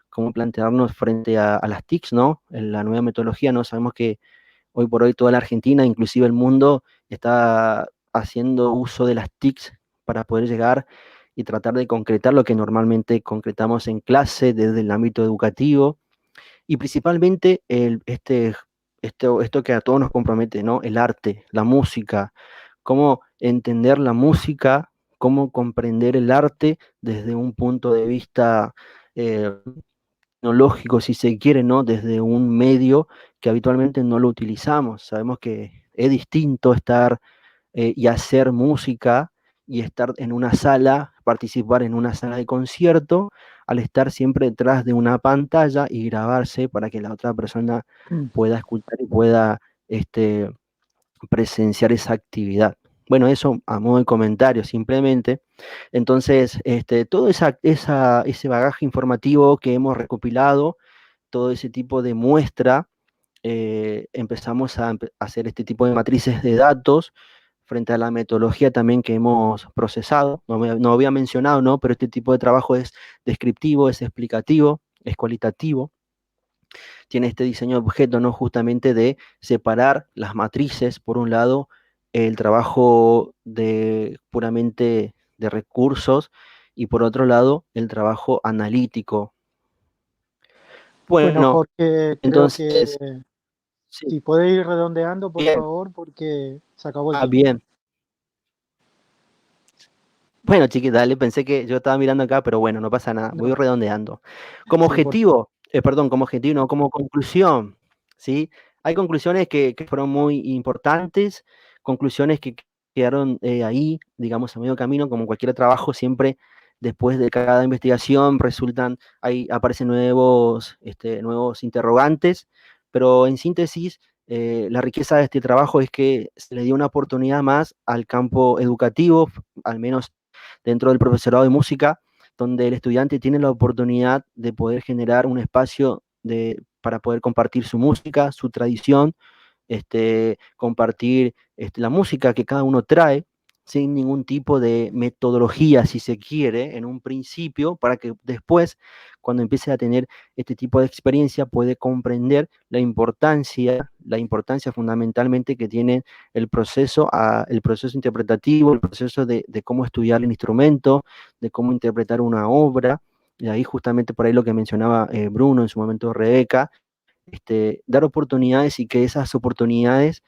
Speaker 4: cómo plantearnos frente a las TICs, ¿no? En la nueva metodología, ¿no? Sabemos que hoy por hoy toda la Argentina, inclusive el mundo, está haciendo uso de las TICs para poder llegar y tratar de concretar lo que normalmente concretamos en clase desde el ámbito educativo y principalmente esto que a todos nos compromete, ¿no? El arte, la música, cómo entender la música, cómo comprender el arte desde un punto de vista eh, tecnológico, si se quiere, ¿no? Desde un medio que habitualmente no lo utilizamos. Sabemos que es distinto estar y hacer música y estar en una sala, participar en una sala de concierto, al estar siempre detrás de una pantalla y grabarse para que la otra persona pueda escuchar y pueda este, presenciar esa actividad. Bueno, eso a modo de comentario simplemente. Entonces, todo ese bagaje informativo que hemos recopilado, todo ese tipo de muestra, empezamos a hacer este tipo de matrices de datos frente a la metodología también que hemos procesado. No había mencionado, ¿no? Pero este tipo de trabajo es descriptivo, es explicativo, es cualitativo. Tiene este diseño de objeto, ¿no? Justamente de separar las matrices, por un lado, el trabajo de puramente de recursos y por otro lado, el trabajo analítico.
Speaker 1: Bueno,
Speaker 4: Bueno,
Speaker 1: Jorge, creo que
Speaker 4: entonces, sí,
Speaker 1: si podés ir redondeando, por
Speaker 4: bien,
Speaker 1: favor, porque se acabó el tiempo.
Speaker 4: bien. Bueno, chiqui, dale, pensé que yo estaba mirando acá, pero bueno, no pasa nada, voy
Speaker 1: No,
Speaker 4: redondeando. Como
Speaker 1: sí, por
Speaker 4: objetivo, perdón, como objetivo, no, como conclusión, ¿sí? Hay conclusiones que fueron muy importantes, conclusiones que quedaron ahí, digamos, a medio camino, como cualquier trabajo, siempre después de cada investigación ahí aparecen nuevos interrogantes, pero en síntesis, la riqueza de este trabajo es que se le dio una oportunidad más al campo educativo, al menos dentro del profesorado de música, donde el estudiante tiene la oportunidad de poder generar un espacio para poder compartir su música, su tradición, compartir la música que cada uno trae, sin ningún tipo de metodología, si se quiere, en un principio, para que después, cuando empiece a tener este tipo de experiencia, puede comprender la importancia fundamentalmente que tiene el proceso interpretativo, el proceso de cómo estudiar el instrumento, de cómo interpretar una obra, y ahí justamente por ahí lo que mencionaba Bruno, en su momento Rebeca, dar oportunidades y que esas oportunidades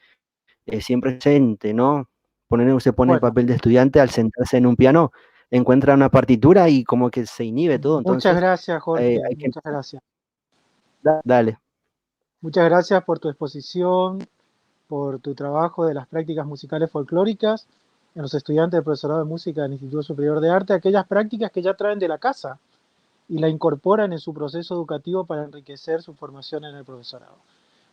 Speaker 4: siempre presente, ¿no? Se pone el
Speaker 1: bueno,
Speaker 4: papel de estudiante al sentarse en un piano, encuentra una partitura y como que se inhibe todo,
Speaker 1: muchas
Speaker 4: entonces
Speaker 1: gracias, Jorge,
Speaker 4: hay que...
Speaker 1: muchas gracias.
Speaker 4: Dale.
Speaker 1: Muchas gracias por tu exposición, por tu trabajo de las prácticas musicales folclóricas en los estudiantes del profesorado de música del Instituto Superior de Arte, aquellas prácticas que ya traen de la casa y la incorporan en su proceso educativo para enriquecer su formación en el profesorado.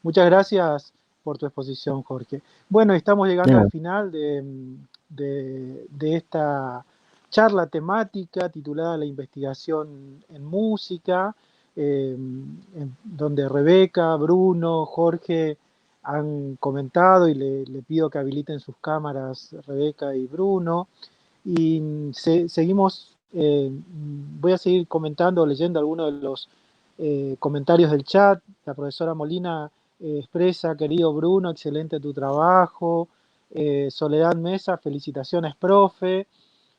Speaker 1: Muchas gracias por tu exposición, Jorge. Bueno, estamos llegando al final de esta charla temática titulada La investigación en música, donde Rebeca, Bruno, Jorge han comentado y le pido que habiliten sus cámaras Rebeca y Bruno. Y seguimos, voy a seguir comentando, leyendo algunos de los comentarios del chat. La profesora Molina expresa: querido Bruno, excelente tu trabajo. Soledad Mesa, felicitaciones, profe.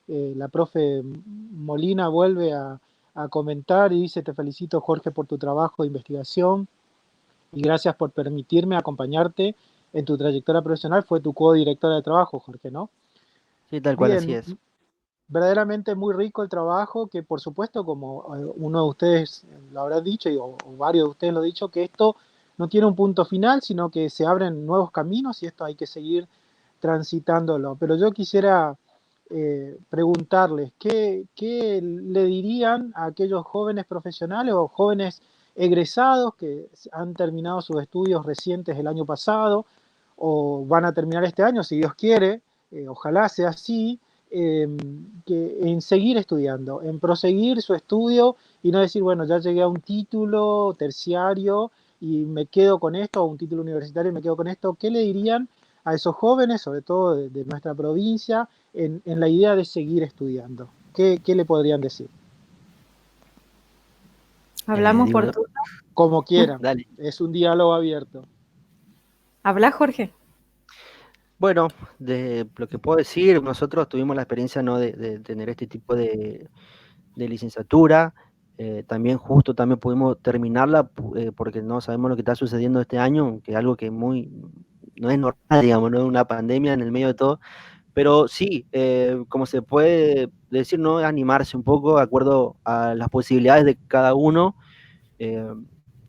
Speaker 1: La profe Molina vuelve a comentar y dice: te felicito, Jorge, por tu trabajo de investigación y gracias por permitirme acompañarte en tu trayectoria profesional. Fue tu co-directora de trabajo, Jorge, ¿no?
Speaker 4: Sí, tal cual, así
Speaker 1: Bien,
Speaker 4: es.
Speaker 1: verdaderamente muy rico el trabajo, que por supuesto, como uno de ustedes lo habrá dicho, o varios de ustedes lo han dicho, que esto no tiene un punto final, sino que se abren nuevos caminos y esto hay que seguir transitándolo. Pero yo quisiera preguntarles, ¿qué le dirían a aquellos jóvenes profesionales o jóvenes egresados que han terminado sus estudios recientes el año pasado o van a terminar este año, si Dios quiere, ojalá sea así, eh, que en seguir estudiando, en proseguir su estudio y no decir, bueno, ya llegué a un título terciario y me quedo con esto, o un título universitario y me quedo con esto? ¿Qué le dirían a esos jóvenes, sobre todo de nuestra provincia, en la idea de seguir estudiando? ¿Qué le podrían decir?
Speaker 2: Hablamos
Speaker 4: Digo
Speaker 2: por
Speaker 4: yo,
Speaker 2: turno.
Speaker 1: Como quieran,
Speaker 4: dale.
Speaker 1: es un diálogo abierto.
Speaker 2: Habla, Jorge.
Speaker 4: Bueno, de lo que puedo decir, nosotros tuvimos la experiencia, ¿no?, de tener este tipo de licenciatura. También justo también pudimos terminarla porque no sabemos lo que está sucediendo este año, que es algo que no es normal, digamos, no es una pandemia en el medio de todo. Pero sí, como se puede decir, ¿no?, animarse un poco de acuerdo a las posibilidades de cada uno. eh,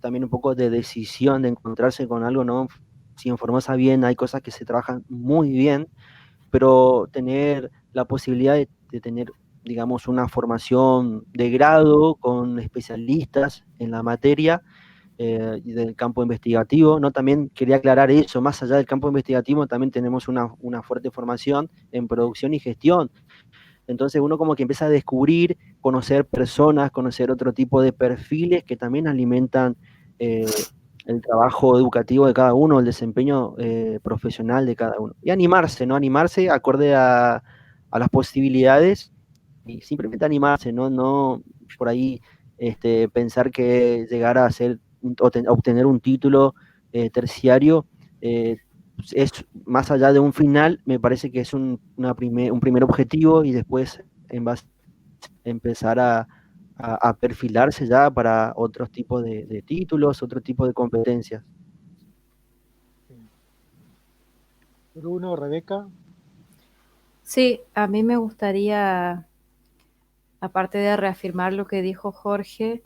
Speaker 4: También un poco de decisión de encontrarse con algo, ¿no? Si en Formosa bien hay cosas que se trabajan muy bien, pero tener la posibilidad de tener, digamos, una formación de grado con especialistas en la materia y del campo investigativo, ¿no? También quería aclarar eso, más allá del campo investigativo, también tenemos una fuerte formación en producción y gestión. Entonces uno como que empieza a descubrir, conocer personas, conocer otro tipo de perfiles que también alimentan el trabajo educativo de cada uno, el desempeño profesional de cada uno. Y animarse, ¿no? Animarse acorde a las posibilidades y simplemente animarse, ¿no? No por ahí pensar que llegar a hacer a obtener un título terciario es más allá de un final, me parece que es un primer objetivo y después en base empezar a perfilarse ya para otros tipos de títulos, otro tipo de competencias.
Speaker 1: Bruno, Rebeca.
Speaker 2: Sí, a mí me gustaría, aparte de reafirmar lo que dijo Jorge,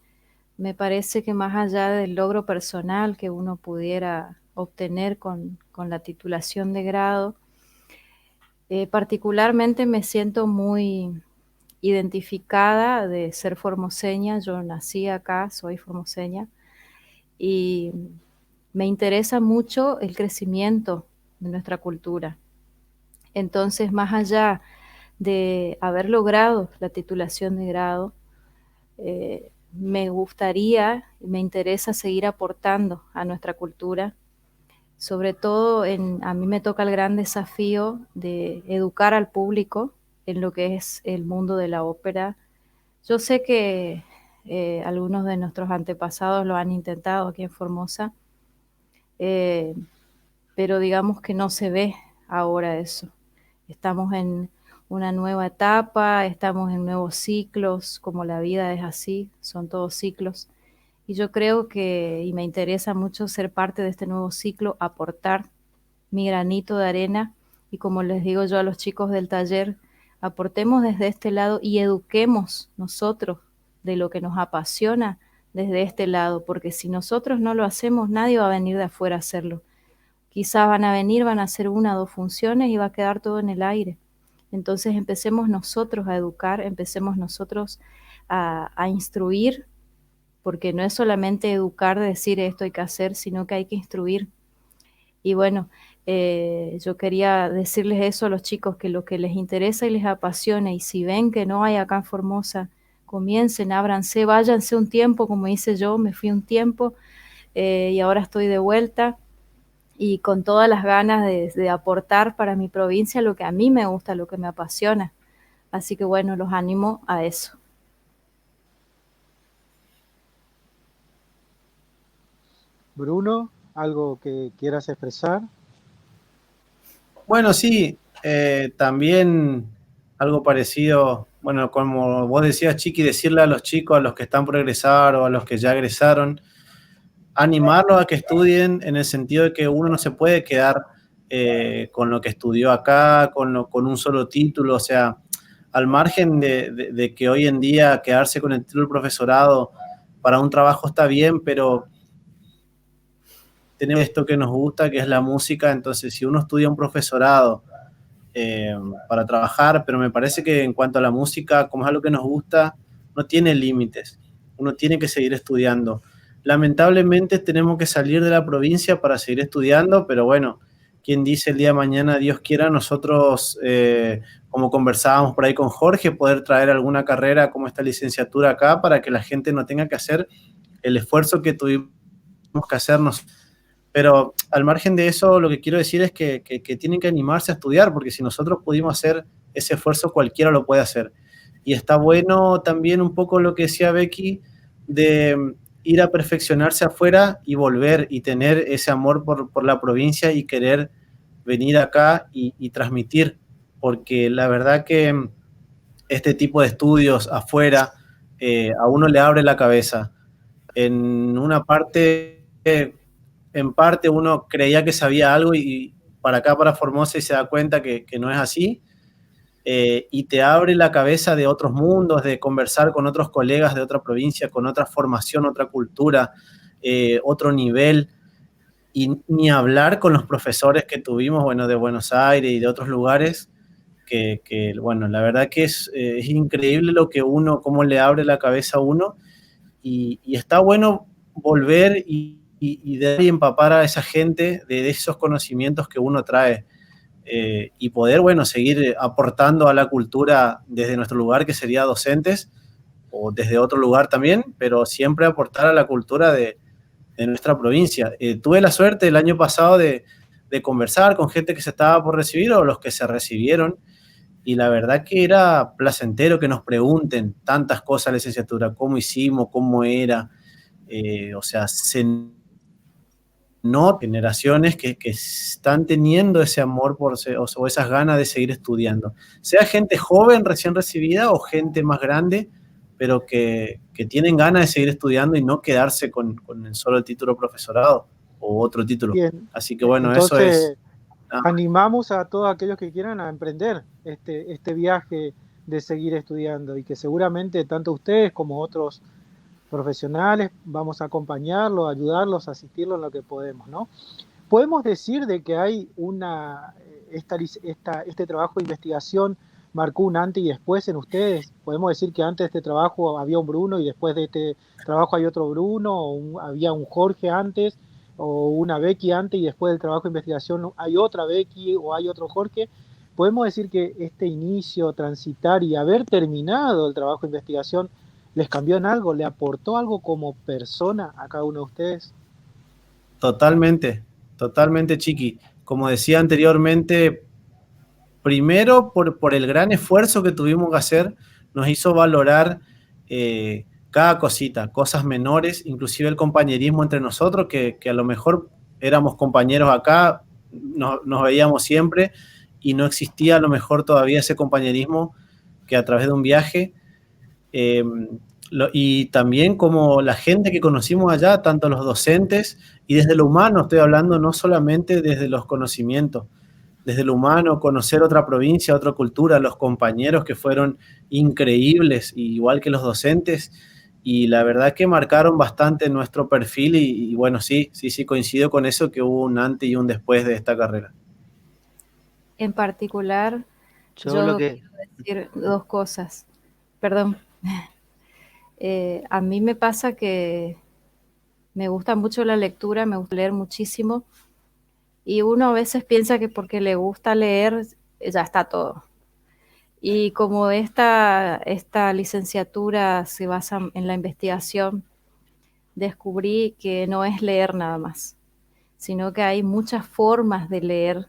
Speaker 2: me parece que más allá del logro personal que uno pudiera obtener con la titulación de grado, particularmente me siento muy identificada de ser formoseña. Yo nací acá, soy formoseña, y me interesa mucho el crecimiento de nuestra cultura. Entonces, más allá de haber logrado la titulación de grado, me gustaría, me interesa seguir aportando a nuestra cultura. Sobre todo, a mí me toca el gran desafío de educar al público en lo que es el mundo de la ópera. Yo sé que algunos de nuestros antepasados lo han intentado aquí en Formosa, eh, pero digamos que no se ve ahora eso. Estamos en una nueva etapa, estamos en nuevos ciclos, como la vida es así, son todos ciclos. Y yo creo que, y me interesa mucho ser parte de este nuevo ciclo, aportar mi granito de arena, y como les digo yo a los chicos del taller, aportemos desde este lado y eduquemos nosotros de lo que nos apasiona desde este lado, porque si nosotros no lo hacemos, nadie va a venir de afuera a hacerlo. Quizás van a venir, van a hacer una o dos funciones y va a quedar todo en el aire. Entonces empecemos nosotros a educar, empecemos nosotros a instruir, porque no es solamente educar de decir esto hay que hacer, sino que hay que instruir. Y bueno, yo quería decirles eso a los chicos, que lo que les interesa y les apasiona, y si ven que no hay acá en Formosa, comiencen, ábranse, váyanse un tiempo, como hice yo, me fui un tiempo y ahora estoy de vuelta y con todas las ganas de aportar para mi provincia lo que a mí me gusta, lo que me apasiona. Así que bueno, los animo a eso.
Speaker 1: Bruno, ¿algo que quieras expresar?
Speaker 3: Bueno, sí, también algo parecido, bueno, como vos decías, Chiqui, decirle a los chicos, a los que están por egresar o a los que ya egresaron, animarlos a que estudien en el sentido de que uno no se puede quedar con lo que estudió acá, con un solo título, o sea, al margen de que hoy en día quedarse con el título del profesorado para un trabajo está bien, pero tenemos esto que nos gusta, que es la música, entonces si uno estudia un profesorado eh, para trabajar, pero me parece que en cuanto a la música, como es algo que nos gusta, no tiene límites, uno tiene que seguir estudiando. Lamentablemente tenemos que salir de la provincia para seguir estudiando, pero bueno, quien dice el día de mañana, Dios quiera, nosotros, como conversábamos por ahí con Jorge, poder traer alguna carrera como esta licenciatura acá para que la gente no tenga que hacer el esfuerzo que tuvimos que hacernos. Pero al margen de eso, lo que quiero decir es que tienen que animarse a estudiar, porque si nosotros pudimos hacer ese esfuerzo, cualquiera lo puede hacer. Y está bueno también un poco lo que decía Becky, de ir a perfeccionarse afuera y volver y tener ese amor por la provincia y querer venir acá y transmitir, porque la verdad que este tipo de estudios afuera a uno le abre la cabeza. En una parte, en parte uno creía que sabía algo y para acá, para Formosa, y se da cuenta que no es así. Y te abre la cabeza de otros mundos, de conversar con otros colegas de otra provincia, con otra formación, otra cultura, otro nivel. Y ni hablar con los profesores que tuvimos, bueno, de Buenos Aires y de otros lugares, bueno, la verdad que es increíble lo que uno, cómo le abre la cabeza a uno y está bueno volver y empapar a esa gente de esos conocimientos que uno trae y poder, bueno, seguir aportando a la cultura desde nuestro lugar, que sería docentes, o desde otro lugar también, pero siempre aportar a la cultura de nuestra provincia. Tuve la suerte el año pasado de conversar con gente que se estaba por recibir o los que se recibieron, y la verdad que era placentero que nos pregunten tantas cosas de la licenciatura, cómo hicimos, cómo era, o sea, se no generaciones que están teniendo ese amor o esas ganas de seguir estudiando. Sea gente joven, recién recibida, o gente más grande, pero que tienen ganas de seguir estudiando y no quedarse con el solo título profesorado o otro título.
Speaker 1: Bien,
Speaker 3: Así que bueno, eso
Speaker 1: entonces
Speaker 3: es... Ah,
Speaker 1: animamos a todos aquellos que quieran a emprender este viaje de seguir estudiando y que seguramente tanto ustedes como otros profesionales vamos a acompañarlos, ayudarlos, asistirlos en lo que podemos, ¿no? Podemos decir de que hay este trabajo de investigación marcó un antes y después en ustedes. Podemos decir que antes de este trabajo había un Bruno y después de este trabajo hay otro Bruno, o había un Jorge antes, o una Becky antes y después del trabajo de investigación hay otra Becky o hay otro Jorge. Podemos decir que este inicio, transitar y haber terminado el trabajo de investigación, ¿les cambió en algo? ¿Le aportó algo como persona a cada uno de ustedes?
Speaker 3: totalmente, totalmente, Chiqui. Como decía anteriormente, primero por el gran esfuerzo que tuvimos que hacer, nos hizo valorar cada cosita, cosas menores, inclusive el compañerismo entre nosotros, que a lo mejor éramos compañeros acá, nos veíamos siempre y no existía a lo mejor todavía ese compañerismo que a través de un viaje. Eh, y también como la gente que conocimos allá, tanto los docentes y desde lo humano, estoy hablando no solamente desde los conocimientos, desde lo humano, conocer otra provincia, otra cultura, los compañeros que fueron increíbles, igual que los docentes, y la verdad que marcaron bastante nuestro perfil y bueno, sí, coincido con eso, que hubo un antes y un después de esta carrera.
Speaker 2: En particular,
Speaker 4: Yo lo
Speaker 2: yo
Speaker 4: que,
Speaker 2: quiero decir dos cosas. Perdón. A mí me pasa que me gusta mucho la lectura, me gusta leer muchísimo, y uno a veces piensa que porque le gusta leer ya está todo. Y como esta licenciatura se basa en la investigación, descubrí que no es leer nada más, sino que hay muchas formas de leer,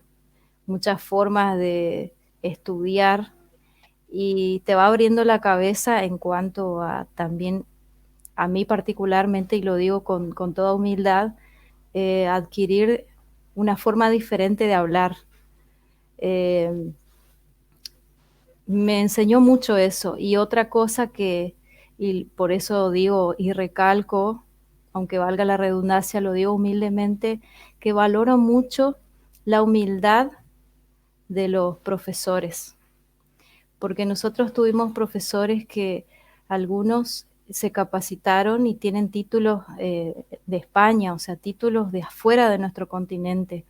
Speaker 2: muchas formas de estudiar, y te va abriendo la cabeza en cuanto a también, a mí particularmente, y lo digo con toda humildad, adquirir una forma diferente de hablar, Me enseñó mucho eso. Y otra cosa que, y por eso digo y recalco, aunque valga la redundancia, lo digo humildemente, que valoro mucho la humildad de los profesores, porque nosotros tuvimos profesores que algunos se capacitaron y tienen títulos de España, o sea, títulos de afuera de nuestro continente.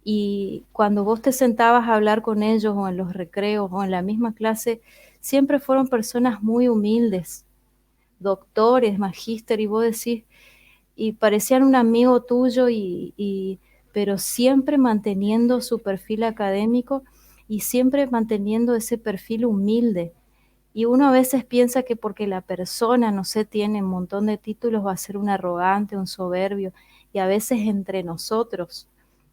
Speaker 2: Y cuando vos te sentabas a hablar con ellos o en los recreos o en la misma clase, siempre fueron personas muy humildes, doctores, magíster, y vos decís, y parecían un amigo tuyo, pero siempre manteniendo su perfil académico y siempre manteniendo ese perfil humilde. Y uno a veces piensa que porque la persona, no sé, tiene un montón de títulos, va a ser un arrogante, un soberbio, y a veces entre nosotros,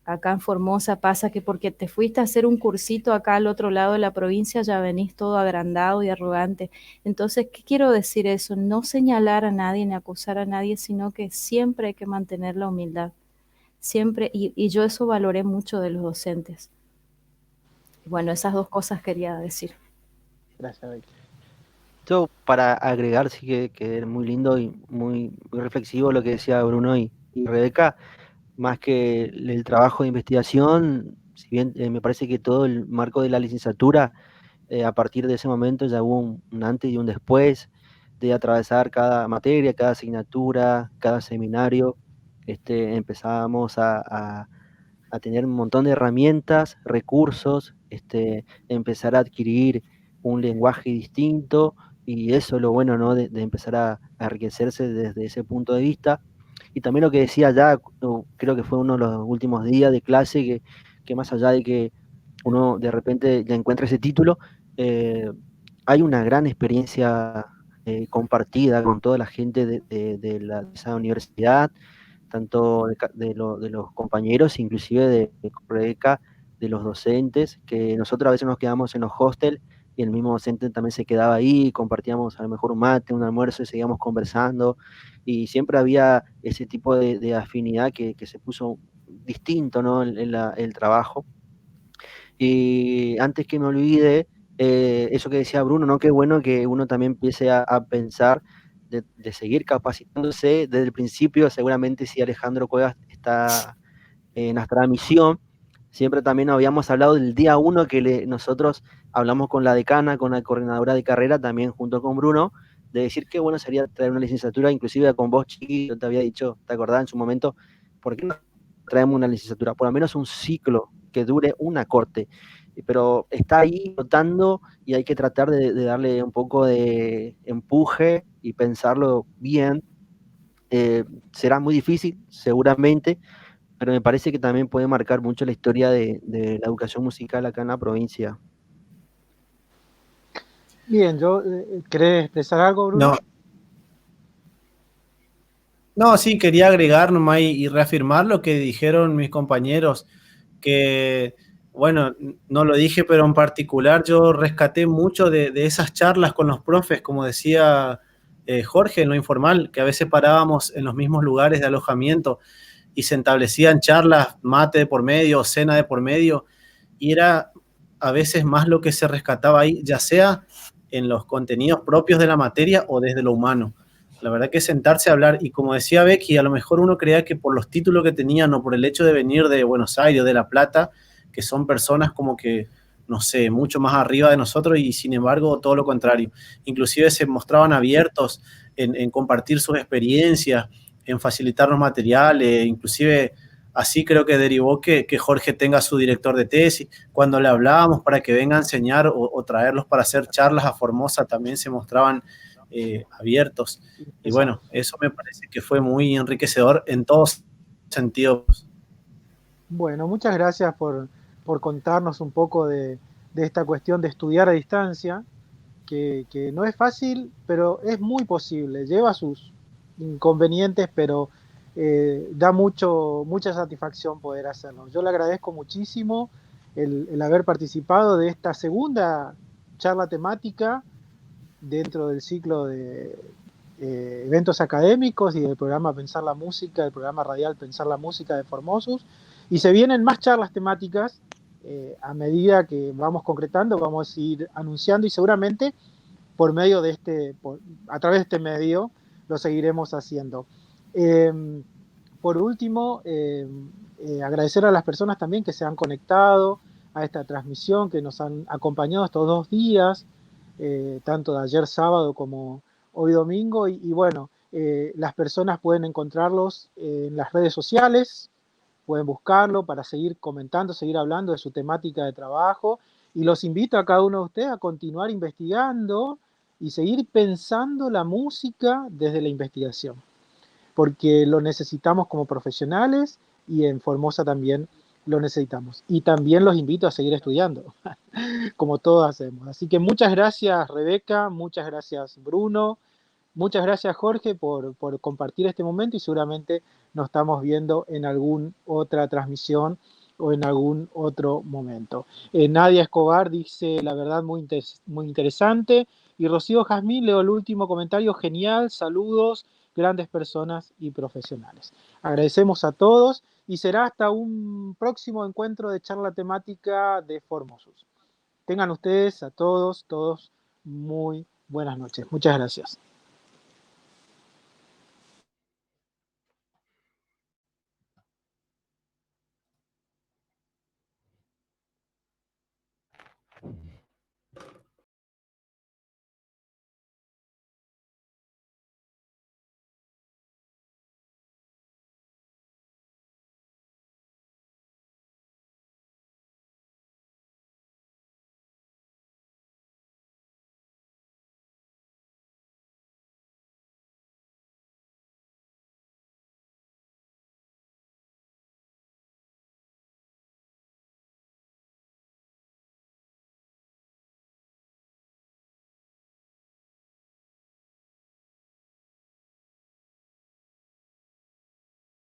Speaker 2: acá en Formosa pasa que porque te fuiste a hacer un cursito acá al otro lado de la provincia, ya venís todo agrandado y arrogante. Entonces, ¿qué quiero decir eso? No señalar a nadie ni acusar a nadie, sino que siempre hay que mantener la humildad. Siempre, y yo eso valoré mucho de los docentes. Bueno, esas dos cosas quería decir.
Speaker 1: Gracias, Becky.
Speaker 4: Yo para agregar, sí que es muy lindo y muy reflexivo lo que decía Bruno y Rebeca, más que el trabajo de investigación, si bien me parece que todo el marco de la licenciatura, a partir de ese momento ya hubo un antes y un después de atravesar cada materia, cada asignatura, cada seminario. Empezábamos a tener un montón de herramientas, recursos, empezar a adquirir un lenguaje distinto, y eso es lo bueno, ¿no? De empezar a enriquecerse desde ese punto de vista. Y también lo que decía ya, creo que fue uno de los últimos días de clase, que más allá de que uno de repente ya encuentra ese título, hay una gran experiencia compartida con toda la gente de esa universidad, tanto de los compañeros, inclusive de Rebeca, de los docentes, que nosotros a veces nos quedamos en los hostels y el mismo docente también se quedaba ahí, compartíamos a lo mejor un mate, un almuerzo y seguíamos conversando, y siempre había ese tipo de afinidad que se puso distinto, ¿no? El trabajo. Y antes que me olvide, eso que decía Bruno, ¿no? Qué bueno que uno también empiece a pensar de seguir capacitándose desde el principio. Seguramente si Alejandro Cuevas está en nuestra misión, siempre también habíamos hablado del día uno que nosotros hablamos con la decana, con la coordinadora de carrera, también junto con Bruno, de decir qué bueno sería traer una licenciatura, inclusive con vos, Chiqui, yo te había dicho, ¿te acordás en su momento? ¿Por qué no traemos una licenciatura? Por lo menos un ciclo que dure una corte, pero está ahí flotando y hay que tratar de darle un poco de empuje y pensarlo bien. Será muy difícil, seguramente, pero me parece que también puede marcar mucho la historia de la educación musical acá en la provincia.
Speaker 1: Bien, ¿querés expresar algo, Bruno?
Speaker 3: No, no, sí, quería agregar nomás y reafirmar lo que dijeron mis compañeros, que, bueno, no lo dije, pero en particular yo rescaté mucho de esas charlas con los profes, como decía Jorge, en lo informal, que a veces parábamos en los mismos lugares de alojamiento y se establecían charlas, mate de por medio, cena de por medio, y era a veces más lo que se rescataba ahí, ya sea en los contenidos propios de la materia o desde lo humano. La verdad que sentarse a hablar, y como decía Becky, a lo mejor uno creía que por los títulos que tenían o por el hecho de venir de Buenos Aires o de La Plata, que son personas como que, no sé, mucho más arriba de nosotros, y sin embargo todo lo contrario. Inclusive se mostraban abiertos en compartir sus experiencias, en facilitarnos materiales, inclusive así creo que derivó que Jorge tenga su director de tesis. Cuando le hablábamos para que venga a enseñar o traerlos para hacer charlas a Formosa, también se mostraban abiertos. Y bueno, eso me parece que fue muy enriquecedor en todos sentidos.
Speaker 1: Bueno, muchas gracias por contarnos un poco de esta cuestión de estudiar a distancia, que no es fácil, pero es muy posible. Lleva sus inconvenientes, pero da mucha satisfacción poder hacerlo. Yo le agradezco muchísimo el haber participado de esta segunda charla temática dentro del ciclo de eventos académicos y del programa Pensar la Música, el programa radial Pensar la Música de Formosus. Y se vienen más charlas temáticas a medida que vamos concretando, vamos a ir anunciando y seguramente por medio de a través de este medio lo seguiremos haciendo. Por último, agradecer a las personas también que se han conectado a esta transmisión, que nos han acompañado estos 2 días, tanto de ayer sábado como hoy domingo, y bueno, las personas pueden encontrarlos en las redes sociales, pueden buscarlo para seguir comentando, seguir hablando de su temática de trabajo, y los invito a cada uno de ustedes a continuar investigando y seguir pensando la música desde la investigación, porque lo necesitamos como profesionales y en Formosa también lo necesitamos. Y también los invito a seguir estudiando, como todos hacemos. Así que muchas gracias, Rebeca, muchas gracias, Bruno, muchas gracias, Jorge, por compartir este momento, y seguramente nos estamos viendo en alguna otra transmisión o en algún otro momento. Nadia Escobar dice, la verdad, muy interesante. Y Rocío Jazmín, leo el último comentario, genial, saludos, grandes personas y profesionales. Agradecemos a todos y será hasta un próximo encuentro de charla temática de Formosus. Tengan ustedes, a todos, muy buenas noches. Muchas gracias.